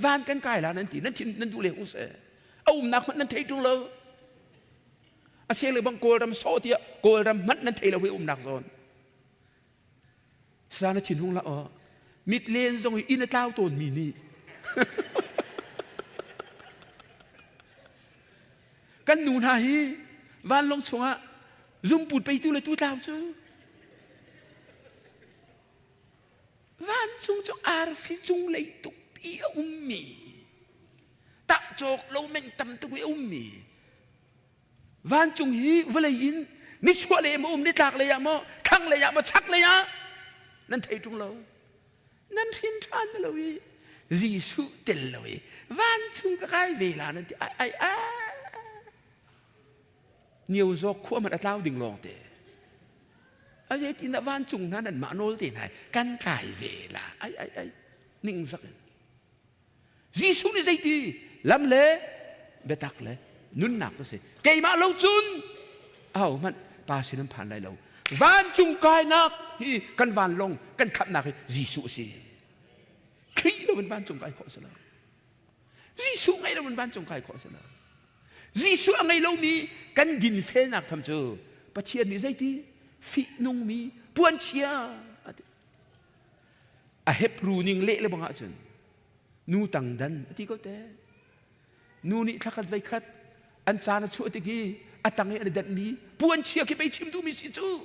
วันกันกลายแล้วนั่นทีนั่นทินนั่นดูเลยอุเสเอาหนักมันนั่นเทตรงเลยอาเซียเลยบางโกลรำโซเทียโกลรำมันนั่นเทเราเวอุหนักโซนสารทินหงละอ๋อมิดเลนทรงอินเต้าตัวมีนี่กันหนูไหนวันลงสงะซุ่มปูดไปตู้เลยตู้เต้าจู van chung cho ar phi chung lấy tục pi mi tạ chọc lâu men tâm tục mi van chung hi với lấy in mi xua lấy mà ni tạc lấy mà khăng lấy mà chắc lấy nên thấy chung lâu nên thiên tran lâu Giêsu tên lâu van chung cái về là nên ai nhiều do khua mà đã lao đình lòng thế ai vậy thì đã van chung nó nên mà nôi thế này căn cải về là ai ninh giặc Giêsu này dây thì làm lễ bé tắc lễ nún nạc nó sẽ cây mà lâu chun mình ta xin phản lại lâu van chung cái nạc hi căn van long căn khắp nạc Giêsu sẽ khi là mình van chung cái khó sẽ là Giêsu ngay là mình van chung cái khó sẽ là Giêsu ngay lâu mi căn din phê nạc thầm chờ bắt chiên mi dây thì phi nung mi buôn chia Hebrew ning lệ là bằng hạ chân nu tăng đan thì có thế nu ni thắc vay khát anh cha nó chuột thì tăng ấy đặt mi buôn chia khi bay chim tu mi si chú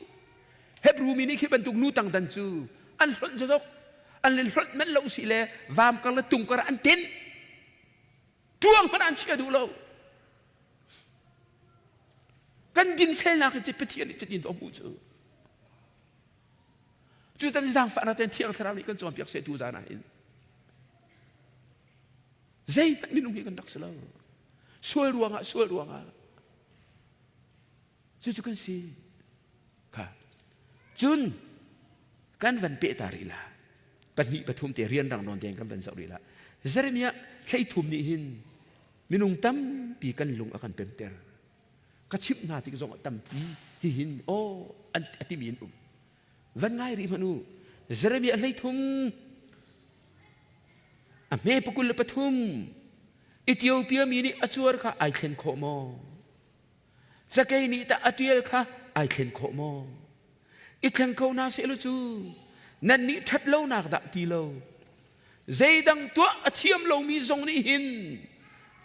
Hebrew mi ni khi bận tung nu tăng đan chú anh luận cho dốc anh lên luận men lâu xí lệ vam càng là tung càng anh tin chuông hắn anh chia đủ lâu căn din phê nào thì bị thiệt thì din đó mu chú chú ta giang phản là tên thiêng thà này căn chọn việc sẽ tu ra này dây vẫn mình không đặc sâu xuôi ruộng à chú cần gì cả chun căn vấn bệ ta rila bắt nhị bắt thum te riêng rằng non tiền căn vấn dạo rila Jeremia thấy thum nhị hin mình tâm bị căn lùng akan pemter các chip na thì cái tâm hi hin anh tìm yên vẫn ngay ri manu Jeremia lấy thum me pukul pathum Ethiopia mini achuar kha ai khen kho mo sakai ni ta atiel kha ai khen kho mo I khen kho na se lu chu nan ni that lo na da ti lo zai dang tua athiam lo mi zong ni hin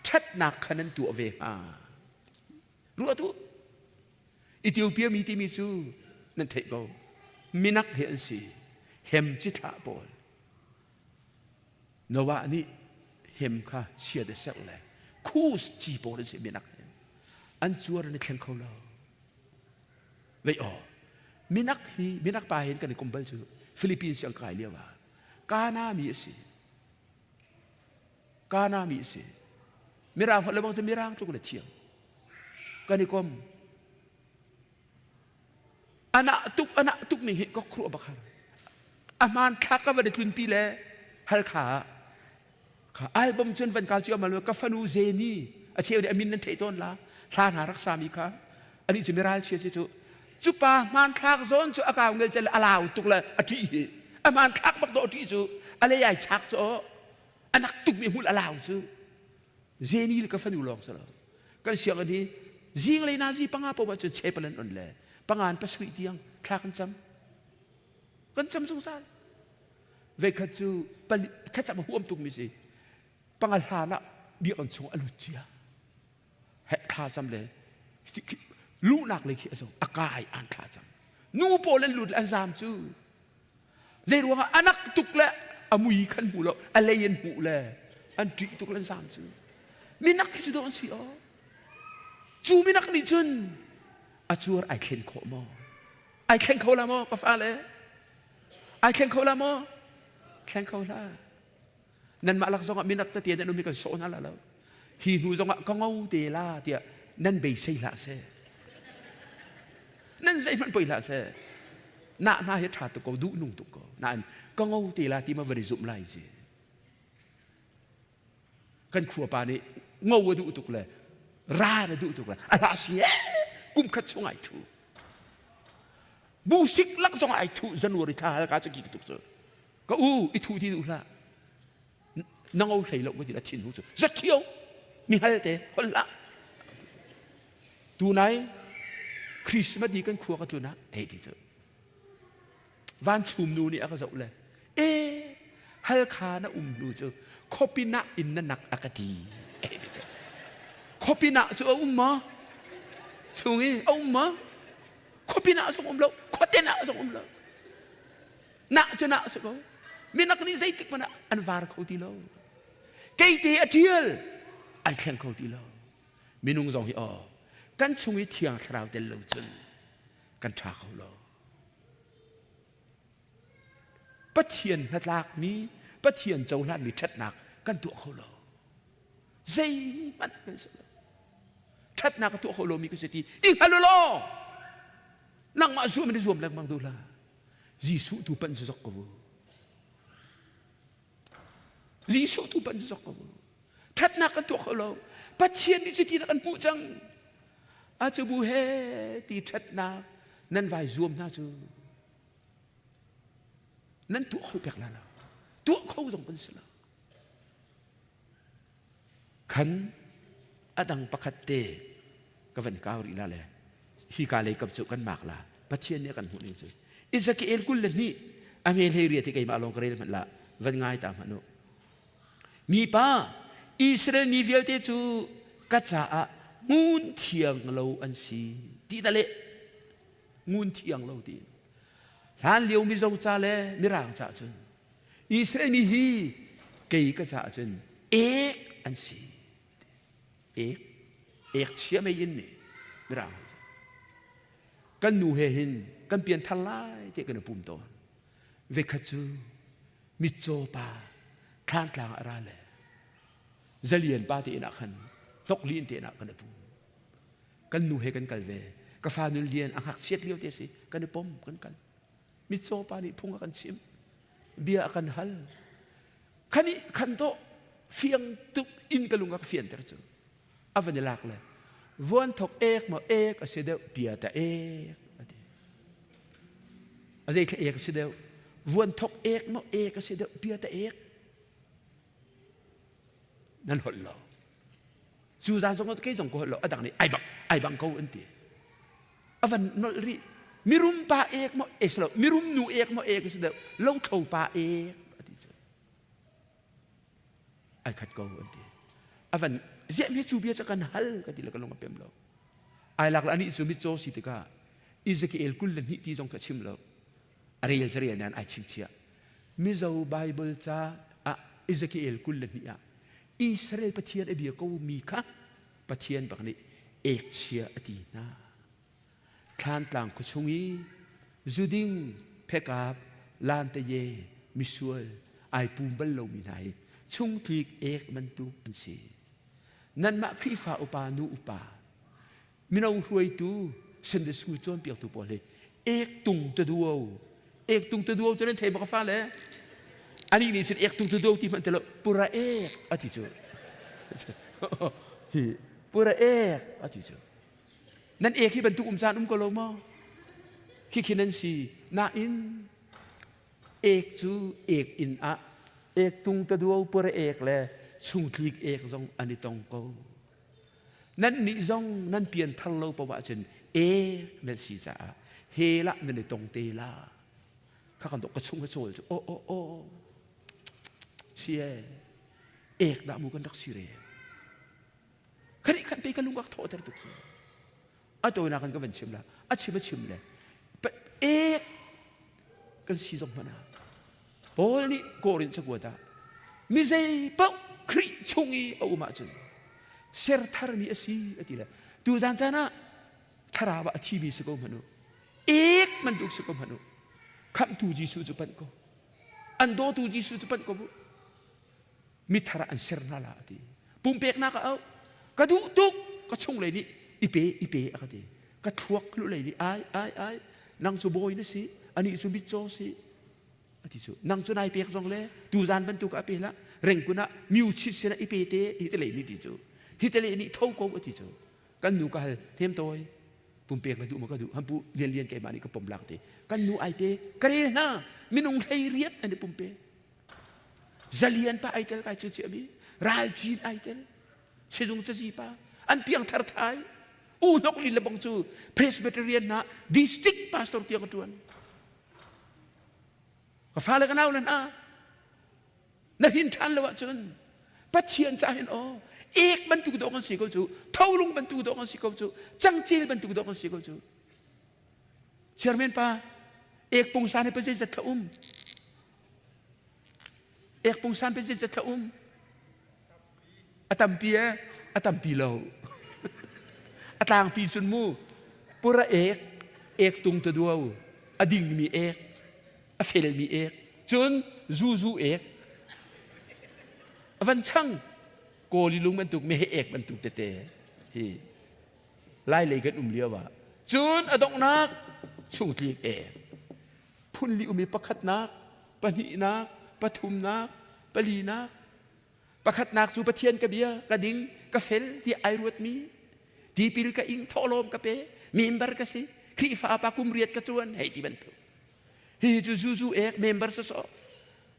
that na khanan tu ve ha ru tu Ethiopia mi ti mi chu nan thei go minak he an si hem chi tha bol nóว่านี่เห็มค่ะเชียร์ได้เสร็จเลยคู่จีบได้เสียมีนักอันชัวร์ในเข่งเขาเราไว้มีนักไปเห็นกันในกรมเบลจูฟิลิปปินส์ยังไกลเรียกว่ากานามีสิมีร่างคนละบางทีมีร่างจุกเลยเที่ยงกันในกรมอันนั้นตุกมีเหตุก็ครัวบักฮาร์อามันทักกันวันเดือนปีแล้วฮัลขาอัลบั้มจนวันกาลจีอมาเลยกับฟานูเซนีอาเชียวเดอามินนั่นเทต้นละทานหารักษามีค่ะอันนี้จะไม่ร้ายเชียวจุปามันทักโซนจุอากาศเงินจะอาลาวตุกเลยอธิอามันทักบักโตที่จุอะไรใหญ่ชักจุอันนักตุกมีหุ่นอาลาวจุเซนีเลยกับฟานูลองซะแล้วกันเสียงอันนี้จิงเลยนาจีปังอาปว่าจะเชปลันอ่อนเลยปังงานปัสวิตียงทักกันจำสงสารเวกจูถ้าจะมาห่วมตุกมิสิปังอาลานะเบียกันชงอลุจียเหตุขาจำเลยลู่นักเลยขี้ส่งอากาศอันขาจำนูโปเลนหลุดอันซามจูเรื่องว่าอันนักตุกละอามุยขันหูเราอะไรยันหูเลยอันจีตุกลันซามจูมีนักที่จะโดนสิจูมีนักนี่จุนอาจูร์ไอเคนโคมอไอเคนโคลามอกับอะไรไอเคนโคลามอแข่งเขาละนั่นมาลักษณะมินักตะเตียนนั่นมีกันโซนั่นละแล้วฮีนูจงะก็เงาเตล่าเตียนั่นเบยใส่ละเสนั่นใส่มันไปละเสน่าเหตุขาดตุกดูนุ่งตุกนั่นก็เงาเตล่าที่มาบริสุทธิ์ไรสิกันขัวปานี่เงาดูตุกเลยรานะดูตุกเลยอะไรเสียกุมขัดสงไอทูบูสิกลักสงไอทูจันวริธาแล้วก็จะกี่ตุกเจอก็อีทูที่ดูละนั่งเอาใส่ลงก็จะชินหูจุสักเที่ยวมีอะไรแต่คนละดูไหนคริสต์มาสดีกันครัวกันตัวนะดีเจอวันชุมนูนี่ก็จะอุเลยฮัลคานะดูเจอคอปินะอินนักอากาดีดีเจอคอปินะจะมาช่วงนี้มาคอปินะส่งเราคอเตนะส่งเราหนักจะหนักสัก มีนักนี้ใจติกมันอันวาร์เขาตีโลเกยเตอเทียลอันแข่งเขาตีโลมีนุ่งจงฮิอกันชงวิเทียงทราวเดลโลจนกันทาเขาโลปะเทียนนัดลากนี้ปะเทียนเจ้าล้านมีชัดหนักกันตัวเขาโลใจมันเป็นสลชัดหนักตัวเขาโลมีกุศลอีกฮัลโหลนั่งมาสู้มันได้รวมแรงบางดูละยิสุตุปันสุกบูยิสุตุปันสุกบูชัดหนักกันตัวเขาโลปะเทียนนี่จะที่นักกันหูจังอาจจะบูเฮตีชัดหนักนั่นวายรวมน่าจะนั่นตัวเขาเปียกแล้วตัวเขาต้องเป็นสลขันอดังประคัตเตก็เป็นก้าวรีละเลยฮีกาเลยกับสุกันมากละปะเทียนเนี่ยกันหูนี่สิอิสกิเอลกุลเลนี่อเมริกาที่ไกมาลงกระเรมันละวันง่ายตามมันมีป้าอิสราเอลมีเวลเตจูกัจจางูนเทียงเราอันซีตีนั่นแหละงูนเทียงเราตีหลานเลี้ยวมีจงจ่าเลยมีร่างจ่าจนอิสราเอลมีฮีเกย์กัจจาจนเอกอันซีเอกเชื่อไม่ยินนี่ไม่ร่างกันหนูเห็นกันเปลี่ยนทลายที่กันปุ่มตัวเวกจูมิโจปาคลานกลางอะไรเลยจะเลียนปาที่นักขันตกลีนที่นักกันปุ่มกันหนูเห็นกันกันเวกฟ้านุเลียนอังหักเชียดเลี้ยวเตสิกันปุ่มกันมิโจปานี่พุ่งกันชิมเบียกันฮัลขันนี้ขันโตเฟียงตุกอินกันลุงกับเฟียนเตอร์จูอาวันนี้ลักเลยวันทกเอกมาเอกเสด็จเบียแต่เอกอะไรคือเอกเสด็จวันทกเอกมาเอกเสด็จเบียแต่เอกนั่นหดหล่อจูจานสงฆ์ที่ส่งกูหดหล่ออันนี้ไอ้บังเขาอันที่อาวันนอรีมิรุมปาเอกมาเอกสละมิรุมนูเอกมาเอกเสด็จเล่าเท่าปาเอกอันที่ไอ้ขัดกูอันที่อาวันเจ้ามีจูเบียจะกันฮัลกันที่เรากันลงมาเปี่ยมเราไอ้หลักอันนี้สุมิโจสิติกาอิสกิเอลกุลเลนฮิที่จงกระชิมเราอะไรจะเรียนนั้นไอ้ชิมเชียมิจาไบเบิลจ้าอิสกิเอลกุลเลนฮิอิสราเอลปะเทียนไอเบียก็มีค่ะปะเทียนแบบนี้เอกเชียอดีนาคลานต่างกุชงีจูดิงเพกาบลานเตเยมิสวลไอปูมบัลโลมินัยชุงทีกเอกมันตุอันซีนั่นมาครีฟ้าอุปานูอุปามินาอุรวยตูเซนเดสกูจอนเปียกตูปอเลยเอกตุงตะดูเอาจนนั้นเทมกฟ้าเลยอันนี้นี่สิเอกตุงตะดูที่มันจะละปุระเอกอธิจูปุระเอกอธิจูนั่นเอกที่บรรทุกจานกโลมาคิดนันสีนาอินเอกจูเอกอินอะเอกตุงตะดูเอาปุระเอกเลยชุงคลิกเอกจงอันนี้ตรงกูนั่นนี่จงนั่นเปลี่ยนทัลโลประวัติเช่นเอกนั่นสีจ้าเฮละนั่นนี่ตรงเตล่าข้ากันตกกระชุ่มกระโจยโอ้เสียเอกดามูกันดักสิเรขันอีกขันไปกันลุงกักโทษแต่ตุกสิอ่ะตัวนักกันก็เป็นชิมละอ่ะชิมเลยเอกกันสีจงมานาโอ้นี่โกรินสกุลตามิเซปะคริชงอีเอามาจนเซอร์ทาร์มีอสีอติละดูจานจานะทาราวะทีบีสกุลมนุเอกมันดูสกุลมนุคำตูจีสุจุปันก็อันโดตูจีสุจุปันก็มิทาระอันเซอร์นาลาติปุ่มเปกนักเอากระดูตุกกระชงเลยนี่อีเปอะกันดีกระทวกลุเลยนี่ไอ้นางสุโบยนี่สิอันนี้สุบิโจสิอธิสุนางจุนายเปียกจงเลยดูจานบรรทุกอภิละเร่งกุนะมิวชิสนะอิเปเตฮิตเลนี่ติจูฮิตเลนี่เท่ากูอธิสุกันนูกันเทียมตัวปุ่มเปียกมาดูมันก็ดูฮัมปูเรียนแกมานี่ก็ปุ่มหลักเตกันนูไอเปกระเรนะมินุงไฮเรียดอันนี้ปุ่มเปจะเรียนป้าไอเตลกันเฉยๆบีราจีนไอเตลเชื่อจงจะจีป้าอันเพียงทาร์ไทยนกลิลบังจูเพรสเบเตเรียนนะดิสติกพาสตอร์ที่ยังกระตุ้นก็ฟ้าเลยกันเอาเลยนะนั่นหินทันเลยว่าจนปัจเจียนใจเห็นเอกบรรทุกดอกกันสีก็จูเท่าลุงบรรทุกดอกกันสีก็จูจังจีบรรทุกดอกกันสีก็จูเชื่อไหมป้าเอกปงสารให้ประเทศจะทุ่ม เอกปุงซานเป็นจะทะอุ้มอตัมเปียอตัมปีเราอตางปีจุนมูปุระเอกตุงตะดัวอดิ่งมีเอกอเฟลมีเอกจนจูเอกวันช่างโกลิลุงบรรทุกไม่ให้เอกบรรทุกเตะฮีไล่เลยกันเลี้ยวว่าจนอดงนักช่วงที่เอกพุ่นลิอุมีประคัดนักปนินักปทุมนักปลีนักประคัดนักสู่ประเทียนกระเบียกระดิ่งกระเฟลที่ไอรวดมีที่ปิลกะอิงทอลมกระเปมีมเบอร์กะสิครีฟ้าปากุมเรียดกระจวนให้ที่บรรทุกฮีจูเอกเมมเบอร์สส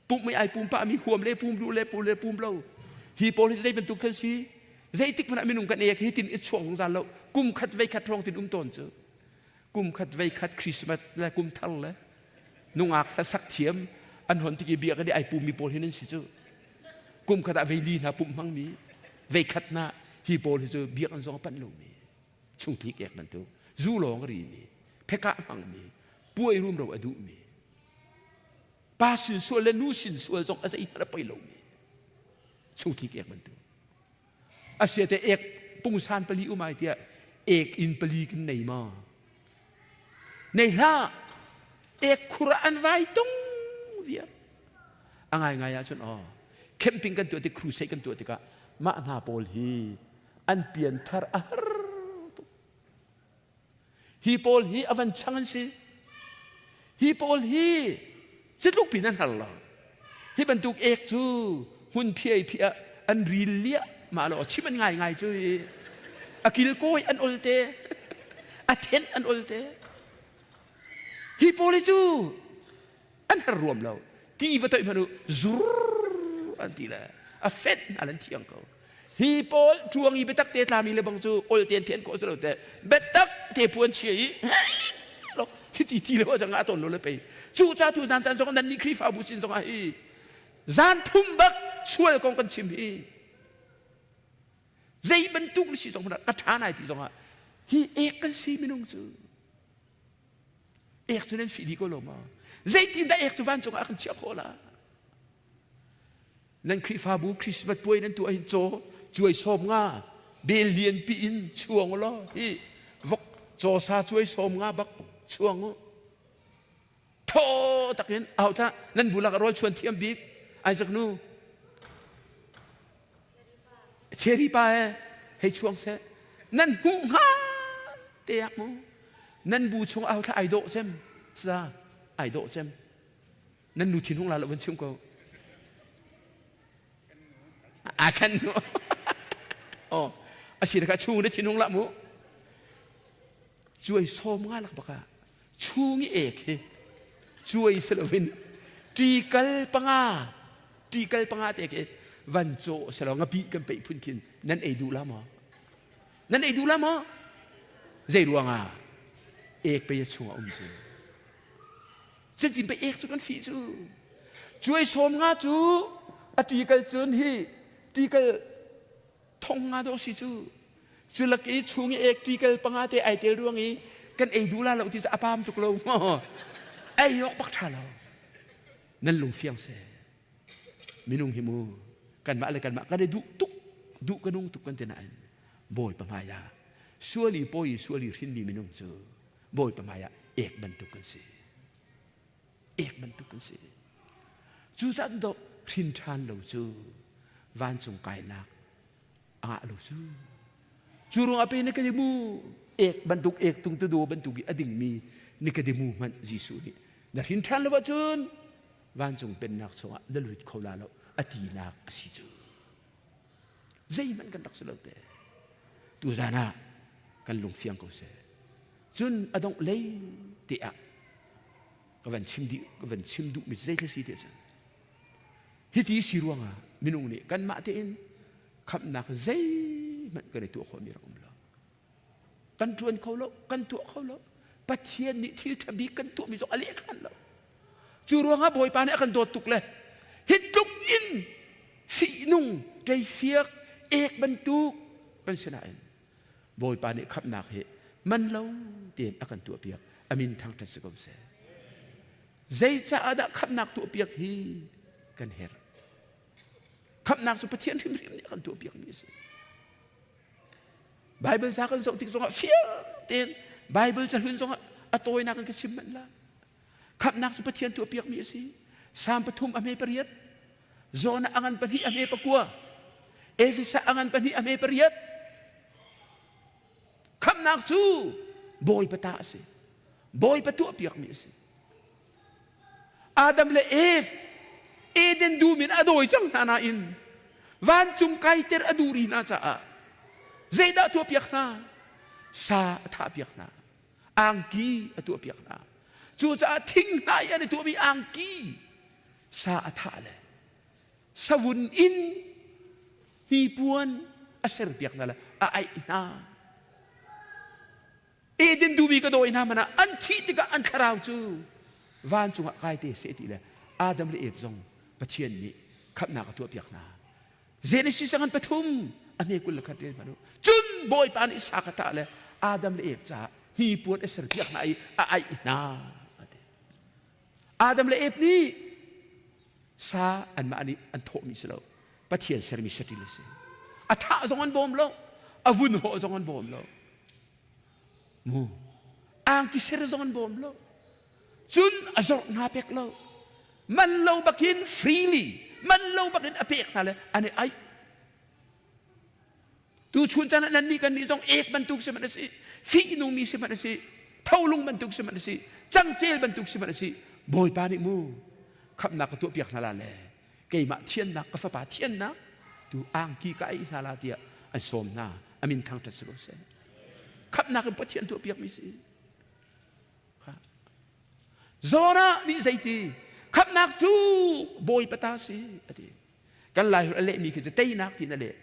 ปุ่มไม่ไอปุ่มปะมีห่วมเล่ปุ่มดูเล่ปุ่มเล่ปุ่มเล่าฮีโพลิสได้บรรทุกทันทีใจติ๊กมันไม่นุ่งกันเอกฮีตินอิช่วงของจานเรากุมขัดไว้ขัดรองตินต้นเจอกุมขัดไว้ขัดคริสต์มาสและกุมทัลและนุ่งอักสักเทียมอันหอนที่เบียกันได้ไอปุ่มมีโพลิสนั่นสิเจอกุมขัดไว้ลีนะปุ่มมังมีไว้ขัดนะฮีโพลิสเบียกันสองปันลงมีช่วงที่เอกมันตัวจูหลงรีมีเพกะมังมีป่วยรุ่มเราอดุมีป้าสินส่วนและนู้สินส่วนจงอาศัยมันไปลงมีช่วงที่เอกมันตัวอาเซียแต่เอกปุงซานปลีอุมาเตียเอกอินปลีกันในมาในล่าเอกคุรานไว้ตรงเวียอะไรไงอะชนอ๋อแคมปิ้งกันตัวที่ครูเซกันตัวที่กะมาหน้าโพลีอันเปลี่ยนทาร์อาฮีโพลีอวันช่างสิฮีโพลีจะลูกปีนั้นฮัลโหลฮีบรรทุกเอกจูหุ่นเพียอันรีเลียมาแล้วชิมันง่ายจุยอากิลโกยอันอุลเตอาเทนอันอุลเตฮิโปลิจูอันหรวมเราที่วัตถุมนุจูอันที่ละอาเฟนอันที่อังเขาฮิโปลทวงอีเบตักเตตามีเลยบางจูอุลเตนเทนโกสโลเตเบตักเทปวนเชียเราฮิตีเลยว่าจะงาตนโลเลยไปจูจ้าทูนันจันทร์สองนั้นนี่คริฟาบุชินสองไอ้จานทุ่มบักช่วยกองกันชิมฮีใจบรรทุกสิสองพันกระชานายที่สองอ่ะฮีเอกกันสิไม่นุ่งจูเอกจุนั้นฟิดีก็ลงมาใจทีมได้เอกจุวันจงอาคันเชียโคละนั่นคริฟาบูคริสต์มาสป่วยนั่นตัวไอ้โจช่วยสมงาเบลเลียนปีอินช่วงล้อฮีวกโจซาช่วยสมงาบักช่วงโธ่ตักเห็นเอาท่านั่นบุลักรอยชวนเทียมบิ๊กไอ้สักนู้เชอรี่ป้าให้ช่วงเสนั่นหูฮาเตียกมูนั่นบูชงเอาถ้าไอโดเจมซาไอโดเจมนั่นดูทิ้งของเราแล้ววันชุ่มก็อาคันนูอ๋ออาศิรกาชูได้ทิ้งของเรามูช่วยโซมงาลักปะกะชูงี้เอกช่วยสลวินตีกัลปังอาเตกวันโจสลองปีกันไปพุ่นกินนั่นไอดูละมอใจรวงเอกไปชัวจูจะกินไปเอกสุกันฟีจูช่วยสมงาจูตีกัลจุนฮีตีกัลทงงาโดสิจูจุลักอีชูงี้เอกตีกัลปังอาเตไอเตรวงอีกันไอดูละเราที่จะอภามจุกเราไอยกปักทาเรานั่นลงเฟียงเสมินุงหิมูกันมาอะไรกันมาก็ได้ดุกันนุ่งตุกกันเตนันโบยปมายาชัวลีโปยชัวลีรินมีมินุงเจอโบยปมายาเอกบรรทุกกันสิจูจันโดรินทานเราจูวันจงไกนักเราจูรงอาเปนกันยมูเอกบรรทุกเอกตุงตะโดบรรทุกอดิ่งมีนี่ก็ได้มูมันจิสุนี่แต่รินทานเราว่าจูนวันจงเป็นนักสวะดลุดเขาลาเราอดีนักสิจูใจมันกันนักสลบแต่ตัวจานะกันลงเฟียงเขาเสจนอดงเลยเตะก็วันชิมดุมิใจที่สิเตะจันฮิติสิรวงมินุงนี่กันมาเตอินคำนักใจมันก็ได้ตัวคนมีรักอุ้มเรากันชวนเขาแล้วกันตัวเขาแล้วปะเทียนนี่ที่ทบีกันตัวมีสองอะไรกันแล้วจูรวงบอยปานนี่กันโดดตุกเลยฮิตลุกอินสีนุ่งใจเฟียกเอกบรรทุกกันชนะบอยปานนี่ขับหนักเหมันเล่าเตียนอากันตัวเปียกอามินทางทัศกรมเสใจจะอาดะขับหนักตัวเปียกฮีกันเฮร คำนักสุปเทียนริมเนี่ยกันตัวเปียกมีสิไบเบิลจะกันส่งที่ส่งเฟียเตียนไบเบิลจะหุ่นส่งอโตยนักกันกสิมันละคำนักสุปเทียนตัวเปียกมีสิสามปฐุมอเมปริยัตโซนอังันปนิอเมปกัวเอฟิสอังันปนิอเมปริยัตคำนักสูบอยปะตาสิบอยปะตัวเปียกมีสิอาดัมและเอฟเอเดนดูมินอโดยจังนาอินวันจุมไกเตอร์อดูรีนาจ้าเจดาตัวเปียกนาซาท่าเปียกนาอังกีตัวเปียกนาจูจะทิ้งนายในตัวมีอังกีซาท่าเลยสวุนอินฮีปวนอาเซอร์เปียกนาละไอนาเอเดนดูมีก็โดยนามันนะอันที่ติกาอันคราวจูวันจุงไกเตเสติเลยอาดัมและเอฟซงปะเทียนนี้ขับนากับตัวเปียกนาเจเนซิสกันปฐุมอเมกุลขัดเรียนมาดูจุนบอยปานิสากตะเลยอาดัมและเอฟจ้าฮีปวนอาเซอร์เปียกนาไอนาอาดัมและเอฟนี่ซาอันมาอันนี้อันโทมิสโลปะเทียนเสริมิสติเลเซอัฐะจงอันบอมโลอาวุนโหจงอันบอมโลมูอังกิเสรจงอันบอมโลจุนอจอกนาเปกโลมันโลบักินฟรีลีมันโลบักินอเปกนั่นเลยอันนี้ไอดูชุนจันนั้นนี่กันนี่จงเอกบรรทุกเสมันสิฟีนุมีเสมันสิเท่าลุงบรรทุกเสมันสิจังเจลบรรทุกเสมันสิบอยปานิมูขับนักตัวเปียกนาลาเลยเกี่ยมาเทียนนักกฟ้าเทียนนักดูอ่างกีกายนาลาเดียอันสมนาอามินทางตัดสุดเสขับนักกับเทียนตัวเปียกมีสิโซนานี่ใจตีขับนักจูบอยปตาสิอดีกันหลายเล่มีคือจะเตยนักที่นั่นเลย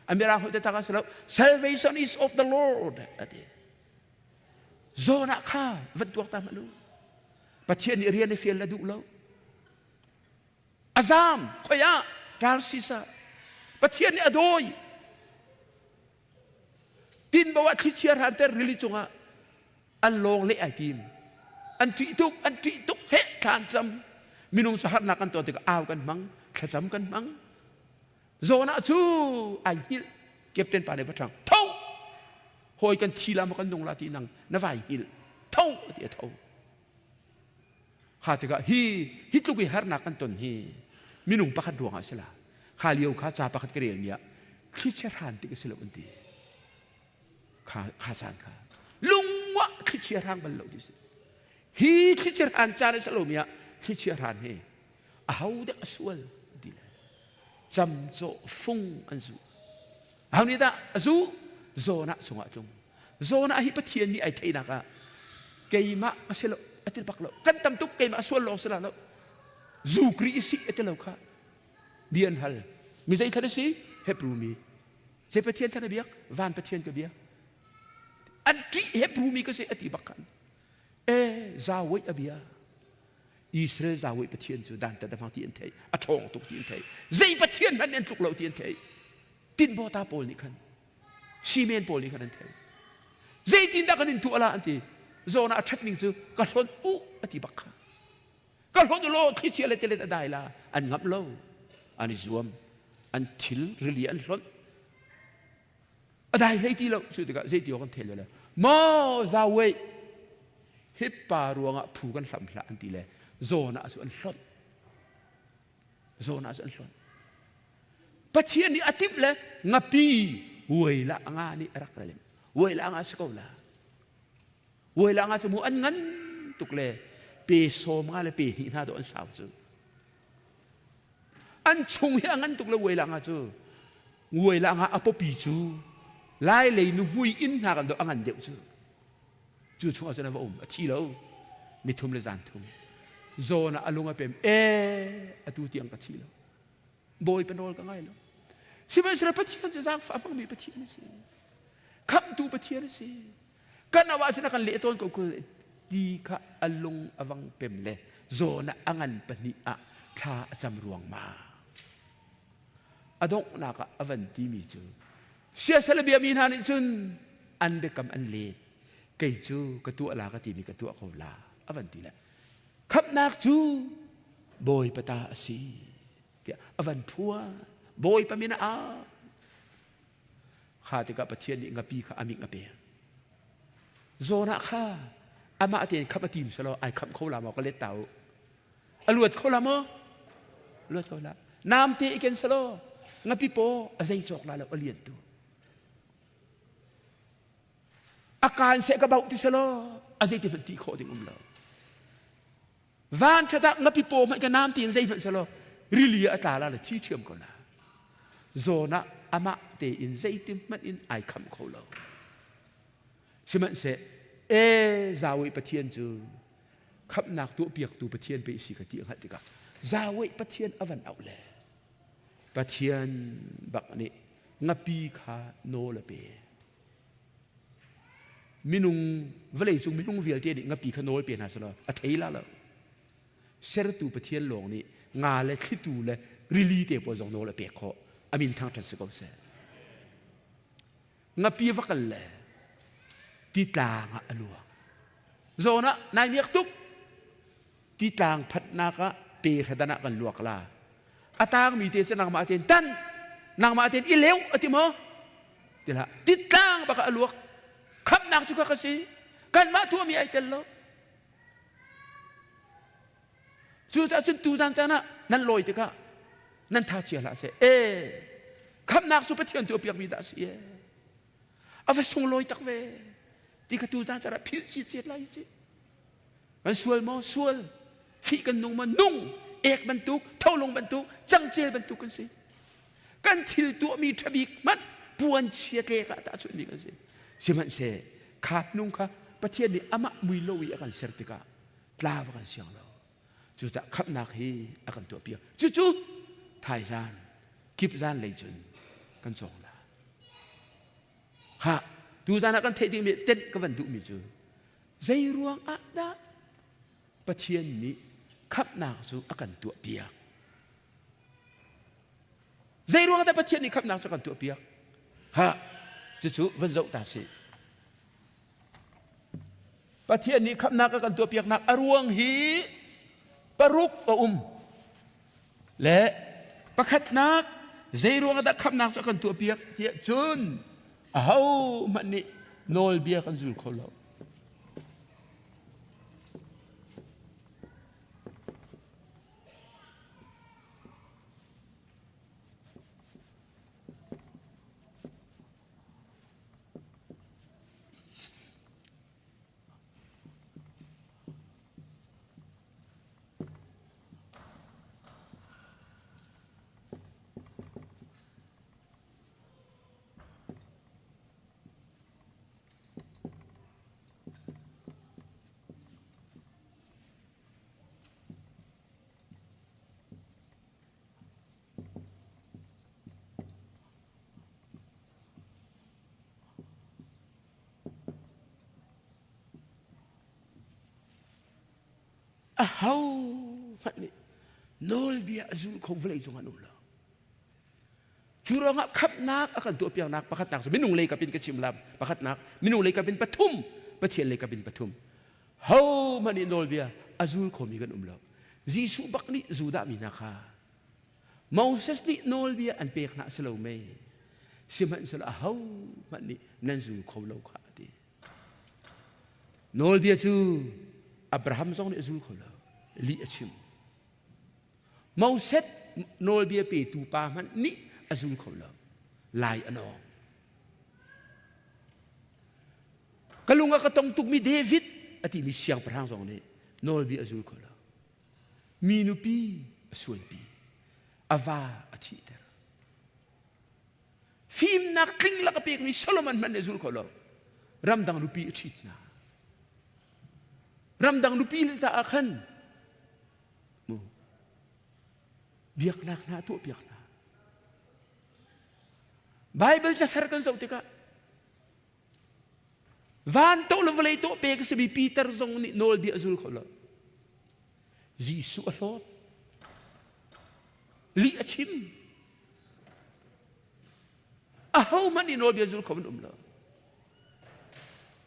อเมริกาเขาจะตั้งสลับ salvation is of the Lord อดีโซนาข้าวันตัวตามมาดูปัจเจียนเรียนในเฟียลละดูแล้วอาซามขยะดาร์ซิซาปัจเจียนนี่อโดยตินบอกว่าที่เชียร์ฮันเตอร์ริลิจงะอันลงเละไอทีมอันที่ทุกเฮทานจำมินุงสหัสนักกันตัวติกเอากันมั้งขจำกันมั้งโซนาจูไอฮิลเก็บเต็นป่าในพระทางเท่าหอยกันทีละมันกันดงลาตีนังนวายฮิลเท่าเดียเท่าข้าติกะฮิตุกิฮาร์นักกันตนฮีมินุงประคัดดวงอาเสละข้าเลี้ยวข้าจ่าประคัดเกลียนเนี่ยคิดเชื่อหันติกเสละวันดีข้าจานข้าลุงวะคิดเชื่อทางบรรลุดิสิฮีคิดเชื่อหันจานในสโลมียคิดเชื่อหันเฮเอาเด็กสวลดีเลยจำโจฟงอันซูเอานี่ตาซู โซนะสงฆ์จงโซนะฮิปเทียนนี่ไอเทนักะเกี่ยมะก็เสลอติลปักโลกันตำตุกเกี่ยมะส่วนโลสละโลจูคริสิอติลค่ะเบียนฮัลมิใจทะเลสิเฮปรูมีเจปเทียนทะเลเบียกวันปเทียนก็เบียอันที่เฮปรูมีก็เสอติบักกันจาวิอเบียอิสราเอลจาวิปเทียนสุดานแต่ดำพังที่อันเทยอัทองตุกที่อันเทยใจปเทียนมันเอ็นตุกเหล่าที่อันเทยตินโบตาโพลนี่ขันซีเมนโพลนี่ขันอันเทยใจตินดักกันอินทุอะไรอันที่โซน่าชัดนิ่งซูกัลฮอนอุอติบักกันกัลฮอนอุโลที่เชียร์เลเจเลตได้ละอันงับโลอันนี้รวมอันทิลเรียนร้อนได้เลยที่เราสุดท้ายใจที่เรากันเทเลยมอจาวิฮิปปารวงผูกันสัมผัสอันที่เลยโซน่าส่วนร้อนโซน่าส่วนร้อนปัจจัยนี้อธิบเลยงับปีเวลางานนี้รักเลยเวลางานสกุลละเวลางานสมุอันงั้นตุกเลยเปโซมงานเลยเปหินาโดนสาวจูอันชงเฮงั้นตุกเลยเวลางานจูเวลางานอปปีจูไล่เลยนุ่ยอินหากันโดอันเดียวจูจู่ช่วงนั้นว่าที่เราไม่ทุ่มเลยจานทุ่มโซน่าอารมณ์เป็นอตูเตียงกับที่เราบอยเป็นโรลก็ง่ายแล้วสิมันสารพัดที่เขาจะสร้างฟ้าพังมีพัดที่นี่สิคำตูพัดที่นี่สิกันเอาว่าสินักการเลี้ยต้นก็คือดีข้าอารมณ์อวังเป็นเลยโซน่าอังันปนิอะข้าจำรวงมาอดงนักอวันที่มีจูเสียสละเบียมีนานิจุนอันเบกำอันเล่เกี่ยจูกระตัวลากระตีมีกระตัวเขาลาอวันที่ละขับนักจูบอยปตาสีอวันพัว โบยปะมินะข้าติกะปะเทียนนี่งะปีข้าอามิงะเปโซนะข้าอามาเตียนขับมาทีมสโลไอขับเขาลามก็เล็ดเต่าอลวดเขาลามลวดเขาละน้ำเตะกันสโลงะปีโปอะไรจอกลาแล้วเลียนตัวอาการเสกกระเบาที่สโลอะไรที่มันตีโคติงเราวานชะตางะปีโปมันก็น้ำตีนใจมันสโลริลีอัตาลาเลยที่เชื่อมกันละโซนะอามาเตอินใจติมันอินไอขับเขาเราใช่ไหมเสจาวิปเทียนจูขับนักตัวเปียกตัวปะเทียนไปสิกติหัดติกะจาวิปเทียนอวันเอาเลยปะเทียนบักนี่งะปีขาโนละเปมินุงเวลาจุงมินุงเวียลเตียดิงะปีขาโนละเปนะสละอัฐิลาละเสรตูปะเทียนหลงนี่งาเลคิตูเลริลีเตปอจงโนละเปขออามินทางทัศกบเสงะปีวักกันเลยที่ตางอลัวโซนะนายเมียกตุกที่ตางพัดนากะเปรขดนะกันลวกลาอาตางมีเตสนางมาเตนตันนางมาเตนอิเลวอติโมติละที่ตางบักอลัวขับนักจุกกะสีกันมาทั่วมีไอเตลโลจูจะจุนตูจันจานะนั่นลอยติกะนั่นท่าเชียละเสขับนักสุปเทียนตัวเปียกมีดาสีเอาไปส่งลอยตักเวที่กระตูจานจะรับพิจิตรอะไรสิมันสวลมอสวลที่กันนุ่งมันนุ่งเอกบรรทุกเท่าลงบรรทุกจังเจลบรรทุกกันสิกันทิลตัวมีทบิกมันปวนเชียเกะตาชุดนี้กันสิสิมันเสขาดนุ่งค่ะประเทศนี้อามามุยโลวีอากันเสติกาลาวกันเสียงเราจู่จะขับนักฮีอากันตัวเปียกจู่ไทยจานคิบจานเลยจุนกันส่งละค่ะดูจานักกันเทดิมีเต็นกับวันดุมีจูใจรวงอาดาปะเทียนนี้ขับนักจูอากันตัวเปียกใจรวงแต่ปะเทียนนี้ขับนักจูอากันตัวเปียกค่ะจู่วันเจ้าตาสิปะเทียนนี้ขับนักอากันตัวเปียกนักอรวงหีปรุกปะและประคัดนักใจรวงแต่ขับนักจูอากันตัวเปียกเทียจุนเอามันนี่โนลเบียกันจุลคนเราเอามันนี่โนลเบียจุลคงเวลจงหันุลจูรองขับนักอากันตัวเปียกนักประคัดนักมินุงเลยกับเป็นกระชิมลำประคัดนักมินุงเลยกับเป็นปฐุมประเทียนเลยกับเป็นปฐุมเอามันนี่โนลเบียจุลคงมีกันเราจีสุบักนี่จูดามีนาคาโมเสสนี่โนลเบียอันเปียกนักสโลเมสิมันสละเอามันนี่นั่นจูลคงเราขาดีโนลเบียจูอับราฮัมทรงนี่จูลคงเราลีอชิมโมเสสโนลเบียเปตูปามันนี่อาจุลเขาเราลายอนองกลุงก็ต้องตุกมีเดวิดอธิมีเสียงพระทรงนี่โนลเบียอาจุลเขาเรามีนุปีส่วนปีอาวาอธิเดรฟิมนักคลิงลักเปียกมีโซโลมอนมันอาจุลเขาเรารำดังนุปีอธิตนารำดังนุปีลิตาอาคันเบียกนักนาตัวเบียกนาไบเบิลจะสารกันสุดที่กะวันโตลวเลยโตเปกสบีปีเตอร์ซงนี่โนลดีอาจุลเขาละจีสุอลอดลีอาชิมอ้าวมันนี่โนลดีอาจุลเขามันละ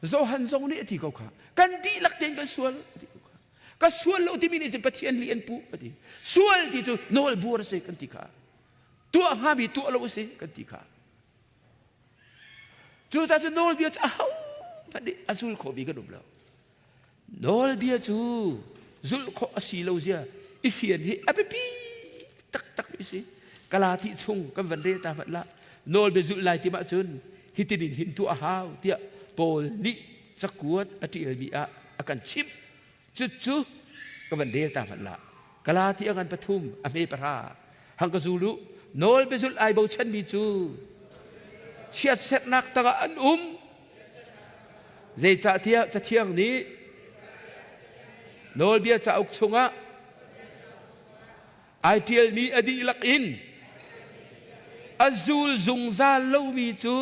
โซฮันซงนี่ที่เขาค่ะกันดีลักเดนกันส่วนก็ส่วนเราที่มีในจะปฏิญาณเลียนปูปฏิส่วนที่จะโนลบัวเสกันที่ค่ะ ตัวหามีตัวเราสิกันตีขาจูซาจูโนลเบียจ้าพันดิอาซุลโคบีกันดุมแล้วโนลเบียจูซุลโคอาศิโลเซียอิเฟียนฮีอเปปีตักตักอิสิกลาที่ชงกันวันเรตามันละโนลเบซุลไลที่มาจุนฮิตินินหินตัวหาวเตียโปลนิสกวดอติเอมีอากันชิมจุกันวันเรตามันละกลาที่อากันปฐุมอเมปราฮังกซูลุโนลเบซุลไอโบชันมีจูเชียเซนักตะอันเจจะเที่ยงนี้โนลเบียจะอุกชงะไอเทียลมีอดีลักอินอาซูลซุงซาโลมีจู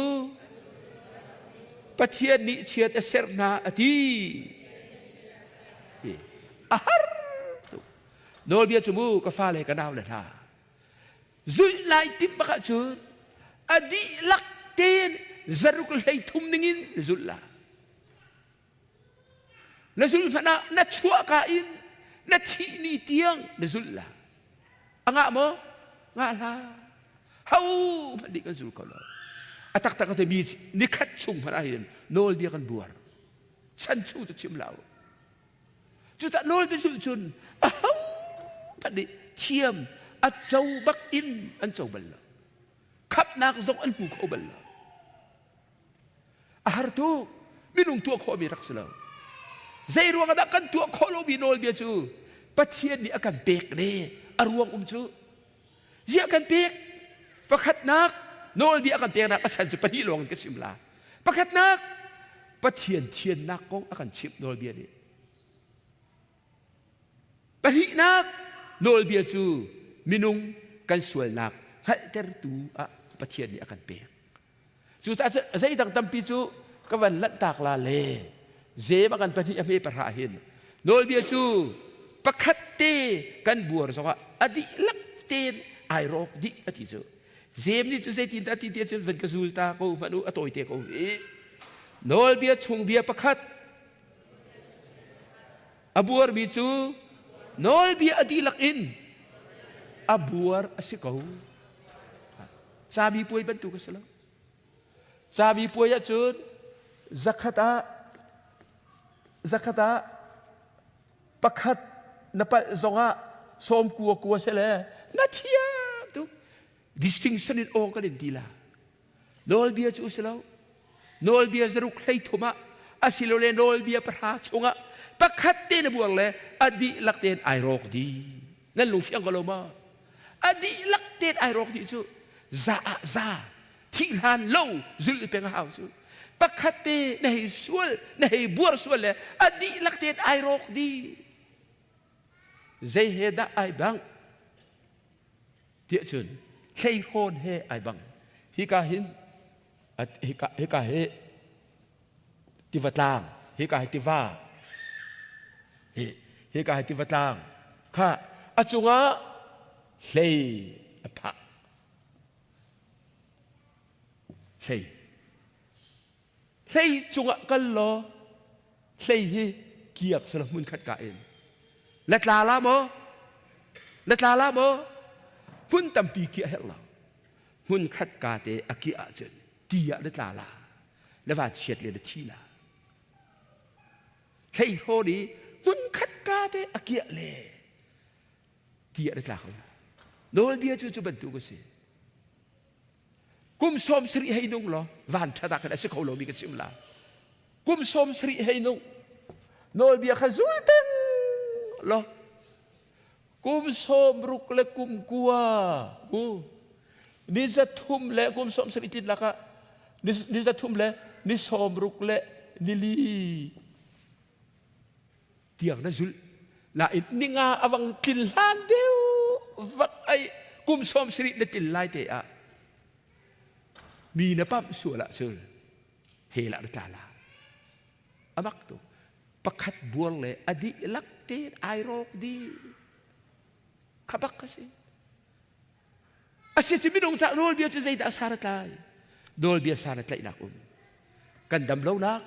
ปะเทียนนี้เชียเซนาอดีอาฮาร์โนลเบียจมูกฟ้าเลยกันเอาเลยท่าซุยไลติบบักจูอดีลักเตนจารุกเลยทุ่มนิ่งซุลลาNazul mana na chua kain na thi ni tiang nazul la anga mo nga la hau mandi kan zul kala atak tak ta mi ni khat chung phara hin nol dia kan buar san chu ta chim lao chu ta nol be sul chun hau mandi thiam at zau bak in an zau bal khap nak zong an hu kho bal ahar tu minung tu kho mi rak sala Zai ruang ada kan tua kolo binol dia cu, patian ni akan pek ne, aruang cu, dia akan pek, pakat nak, nol dia akan pek nak asal cepat hilong ke simla, pakat nak, patian nak kong akan chip nol dia ni, pati nak, nol dia cu, minung kan sual nak, hal tertu patian ni akan pek, cu zai dang tampi cu, kawan lantak la le.เจมากันเป็นอเมริกาหินโนลเดียจูประคัตเตกันบัวสว่าอดีลักเตนไอรอกดิอธิจูเจมนี่จูเซตินตาติเตียเซนเป็นกระสุลตาเขามนุษย์อตอยเตเขาโนลเบียชงเบียประคัตอบัวมีจูโนลเบียอดีลักอินอบัวอสิเขาซาบีป่วยบรรทุกกันสละซาบีป่วยยะจูzakata pakat napa zonga som kuwa sele natia tu distinction in ong kan dila nol bia chu selo nol bia zaruk hlei thuma asilo le nol bia pra chunga pakat te na buang le adi lakten ai rok di nan lu fiang kaloma adi lakten ai rok di chu za thi han lo zul peng hau chu Pakate nahi sual nahi buar sual le adi lakten ai rok di zai heda ai bang tiệt chun khay hôn he ai bang hi ka hin hi ka he tivatlang hi ka he tiva hi ka he tivatlang kha achunga hlei apha hlei Hei chunga kallo hei hi kiak sala mun khat ka en latla la mo pun tampi ki hella mun khat ka te aki a chen tia latla la lewa chet le thi la hei ho di mun khat ka te aki le tia latla ho nol dia chu ban tu ko se kum som sri hay nung lo van thada kan se kholo mi ka simla kum som sri hay nung nol bia khazul teng lo kum som ruk le kum kuwa ni za thum le kum som sri tin la ka ni za thum le ni som ruk le ni li tiang na zul la it ninga awang tilhan deu vak ai kum som sri le til lai te aมีนะปั๊บสัวละเชิญเฮละรัตาลาอามักตัวประคัดบัวเลยอดีลักเตนไอโรกดีขับกันสิอาศัยจะมีดวงจากโนลเบียจะใจด่าสารตายโนลเบียสารตายนักกันดำเล่านัก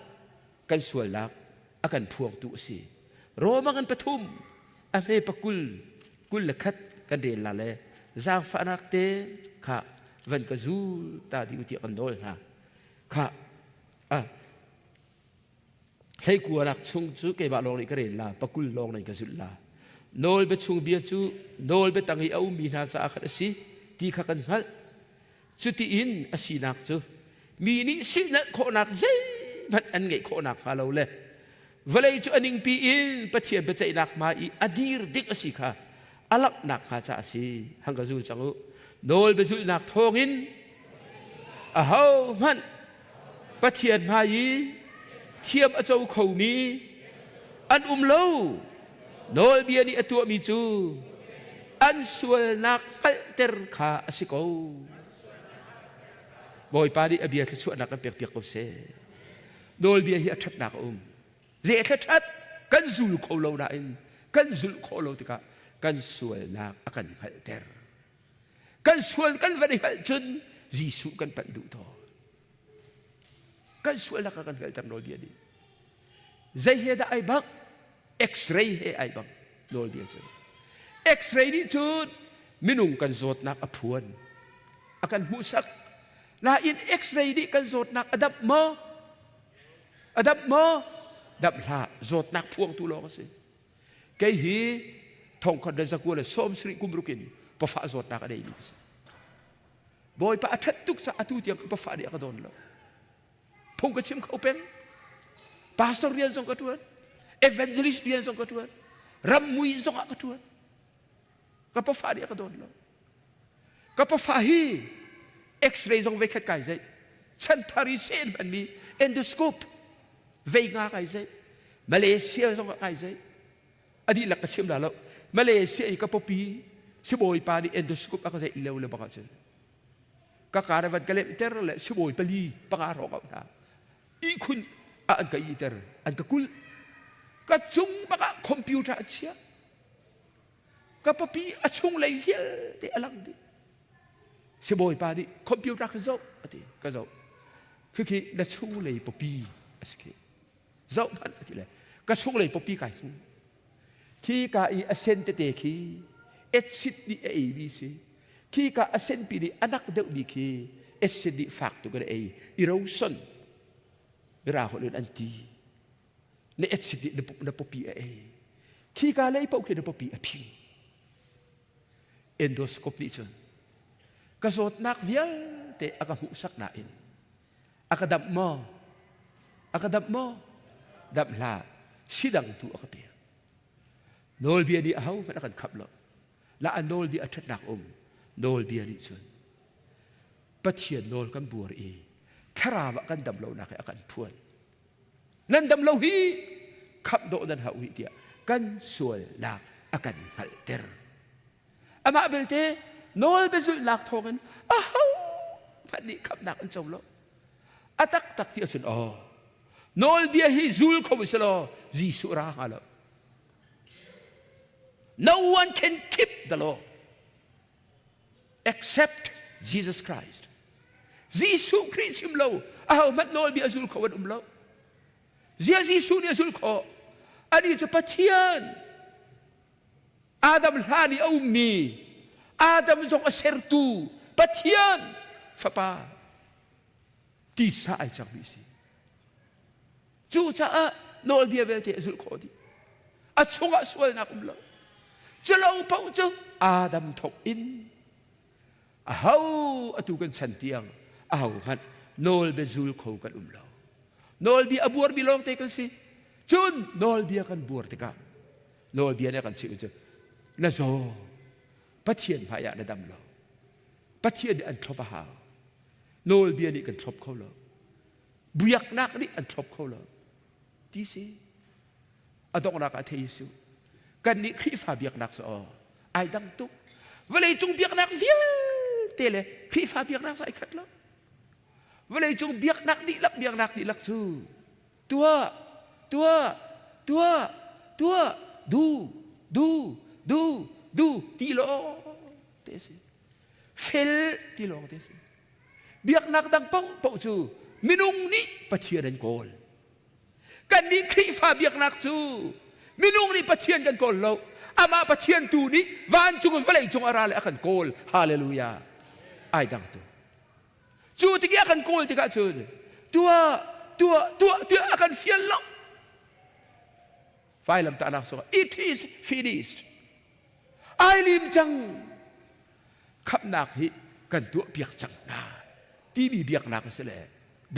กันสวยนักอากันพวงตุสีโรมากันปฐุมอเมปกุลละคัดกันเดินละเลย giang pha nak te kha vẫn cái du ta đi uti kan dol ha kha thấy của lạc chung chú cái bạn long này cái là pakul long này cái zul la nol be chung bia chú nol be tangi au mi na sa khat si ti kha kan hal chú ti in asinak chú mi ni si na kho nak zai ban an ngai kho nak ma lo le valai chú aning pi in pathian be chai nak ma I adir dik asika alak nak ha cha si hang ka zu changu nol be zul nak thong in a ho man pathian ma yi thiam a châu khẩu mi an lâu nol bia ni atua mi chu an sual nak ter kha asiko boy pa di abia chu nak pek pek ko se nol bia hi athat nak ze athat kan zul kho lo na in kan zul kho lo tika kan sual nak akan hal ter kan sual kan vani hal chun jisu kan pan du tho kan sual nak akan hal ter nol bia di zai he da ai bak x-ray he ai bak nol bia chu x-ray ni chu minung kan zot nak aphuan akan musak na in x-ray di kan zot nak adap mo dap la zot nak phuang tu lo ka se kai hi thong khat da zakua le som sri kumrukin pa fa zot nak adai ni se boy pa athat tuk sa atu tiang pa fa di ka don lo phung ka chim khau peng pastor rian song ka tuan evangelist rian song ka tuan ram mui song ka tuan ka pa fa di ka don lo ka pa fa hi x-ray song ve khat kai zai chan thari sen ban mi endoscope ve nga kai zai Malaysia song ka kai zai adi lak ka chim la lo Malaysia I ka popi si boy pa di endoscope ka zai ilaw le ba ka chen ka karavan ka le ter le si boy pali pangaro ka na I kun an ka iter an ka kul ka chung baka computer achia ka papi achung lai viel te alang di si boy pa di computer ka zo ati ka zo khi na chung lai papi aski zo ban ati le ka chung lai papi kai khi ka I asen te khi exit di abc khi ka asen pi di anak de di khi exit di facto ka ai erosion ra ho len anti ne exit di na papi ai khi ka lai pau khi na papi a phi endoscope ni chon ka zot nak vial te aka hu sak na in aka dap mo dap la sidang tu aka pe nol bia di hau ka kan khap lo la anol di athat nak nol bia ni chon pathian nol kan bur e thara wa kan dam lo na ka akan phuan nan dam lo hi khap do nan hau hi tia kan sual la akan hal ter ama belte nol be zul lak thongen ahau phani khap nak an chom lo atak tak ti chun nol bia hi zul kho bisalo jisu ra halo no one can keep the law except Jesus Christ jisu Christ him lo ahau mat nol bia zul kho wan lo zia jisu ni zul kho ani cha pathian Adam hani au mi Adam zong asertu pathian fapa ti sa ai chak bi si chu cha nol dia vel te zul khodi a chunga sual na kumlo chalo pau chu Adam thok in a hau atu kan santiang a hau man nol be zul kho kan lo nol bi abur bilong te kan si chun nol dia kan bur te ka nol dia ne kan si chu na zo pathian phaya na dam lo pathian an thop ha nol bia ni kan thop kho lo buyak nak ni an thop kho lo ti si adong nak a the Yesu kan ni khi fa biak nak so ai dang tuk vale chung biak nak viel tele khi fa biak nak sa ai khat lo vale chung biak nak di lak su tua du ti lo te si fel ti lo te si biak nak dang pau chu minung ni pathian an kol kan ni khi fa biak nak chu minung ni pathian kan kol lo อามาปะเทียนตูนี้วันจุงฝรั่งจงอาราเลอากันโกลฮาเลลูยาไอ้ดังตัวจูที่แกอากันโกลที่กาเชิญตัวอากันเฟียนล็อกไฟลำตานักสงฆ์ it is finished ไอ้ลิมจังขับนักฮิกันตัวเปียกจังนาที่มีเปียกนักเสียเลย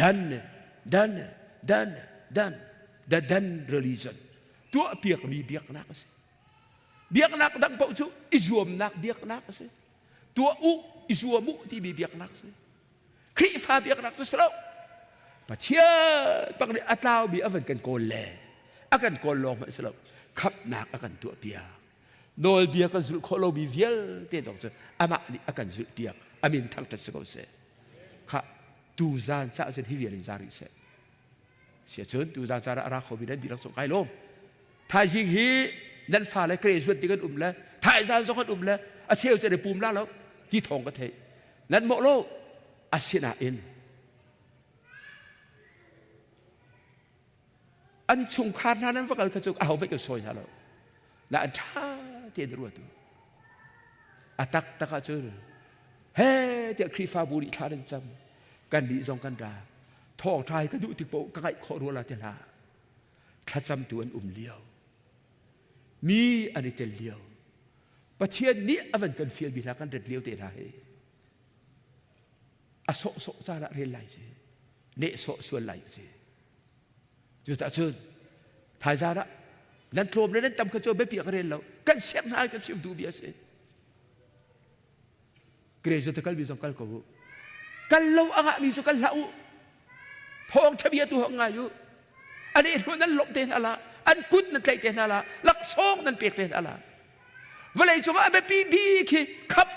ดัน religion ตัวเปียกมีเปียกนักเสียเปียกนักดังปุ๊บอิสวมนักเปียกนักเสียตัวอิสวมุที่มีเปียกนักเสียคริฟ้าเปียกนักเสียแล้วปะเทียปักในอัตลาวมีอวันกันโกลเล่อากันโกลลงมาเสียแล้วขับนักอากันตัวเปียกโดยเปียกกันสุดโคโลบีเวียลเตี้ยดอกเสียอามานี่อากันสุดเปียกอามินทั้งตัดสกอเสียข้าตูจานจะจะฮิเวียลิจาริเสียเชิญตูจานจะรักเขาบินดีรักสงไกลมท้ายจริงฮีนั่นฟ้าเลยเกรชวนตีกันแล้วท้ายจานสองกันแล้วอาเซียวจะได้ปุ่มแล้วที่ทองก็เทนั่นโมโลอาเซียนาอินอันชงคาร์นั้นว่ากันจะเอาไม่ก็ซอยแล้วและอันท่าเทียนรัวตัวอาตักตะกาเจอเฮ้เจ้าครีฟาบุริชาเดนจำกันดีจงกันดาทองไทยก็ดูติโปกไก่ขอรัวลาเทลาข้าจำตัวอันเลี้ยวมีอันนี้เตเลี้ยวประเทศนี้อวันกันเฟียบิลากันเด็ดเลี้ยวเตลาเฮอโศกจาระเรียนไหลสิเนโศส่วนไหลสิจุดตะเชิญถ่ายจาระนั่นโคลมนั่นจำกันโจไม่เปียกเรียนแล้วกันเสียงหายกันเสียงดูเบียสิเกรซตะกัลบิสงกัลกูกันเล่าอ่ะมีสกันเล่าทองทะเบียตัวของไงอยู่อันนี้รู้นั้นหลบเตนอะไรอันกุดนั้นใจเตนอะไรลักซองนั้นเปียกเตนอะไรเวลาสมมติอันเป็นปีคีขับ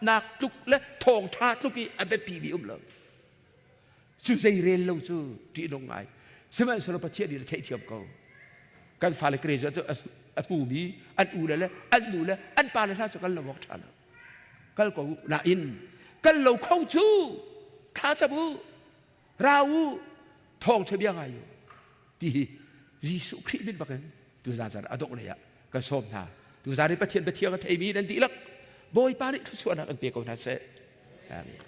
นักลุกและทองชาตุกีอันเป็นปีเลยสุดใจเรียนเราจู่ที่ตรงไหนสมัยสรุปประเทศนี้เราใช้เทียมเขาการฝ่ายเกรซจะอันปูมีอันอูเลยอันดูเลยอันปาเลท่าสกันเราบอกท่านกันก็น่าอินกันเราเข้าจู่ท้าสบูเราทองเทียบยังไงอยู่ที่ยิสุคริสต์เป็นแบบนั้นตัวจานจานอดกเลยอะก็สมท่าตัวจานในประเทศก็เทมีนั่นดีลักบอยปาริทุกส่วนอันเปียกของท่านเสอาเมน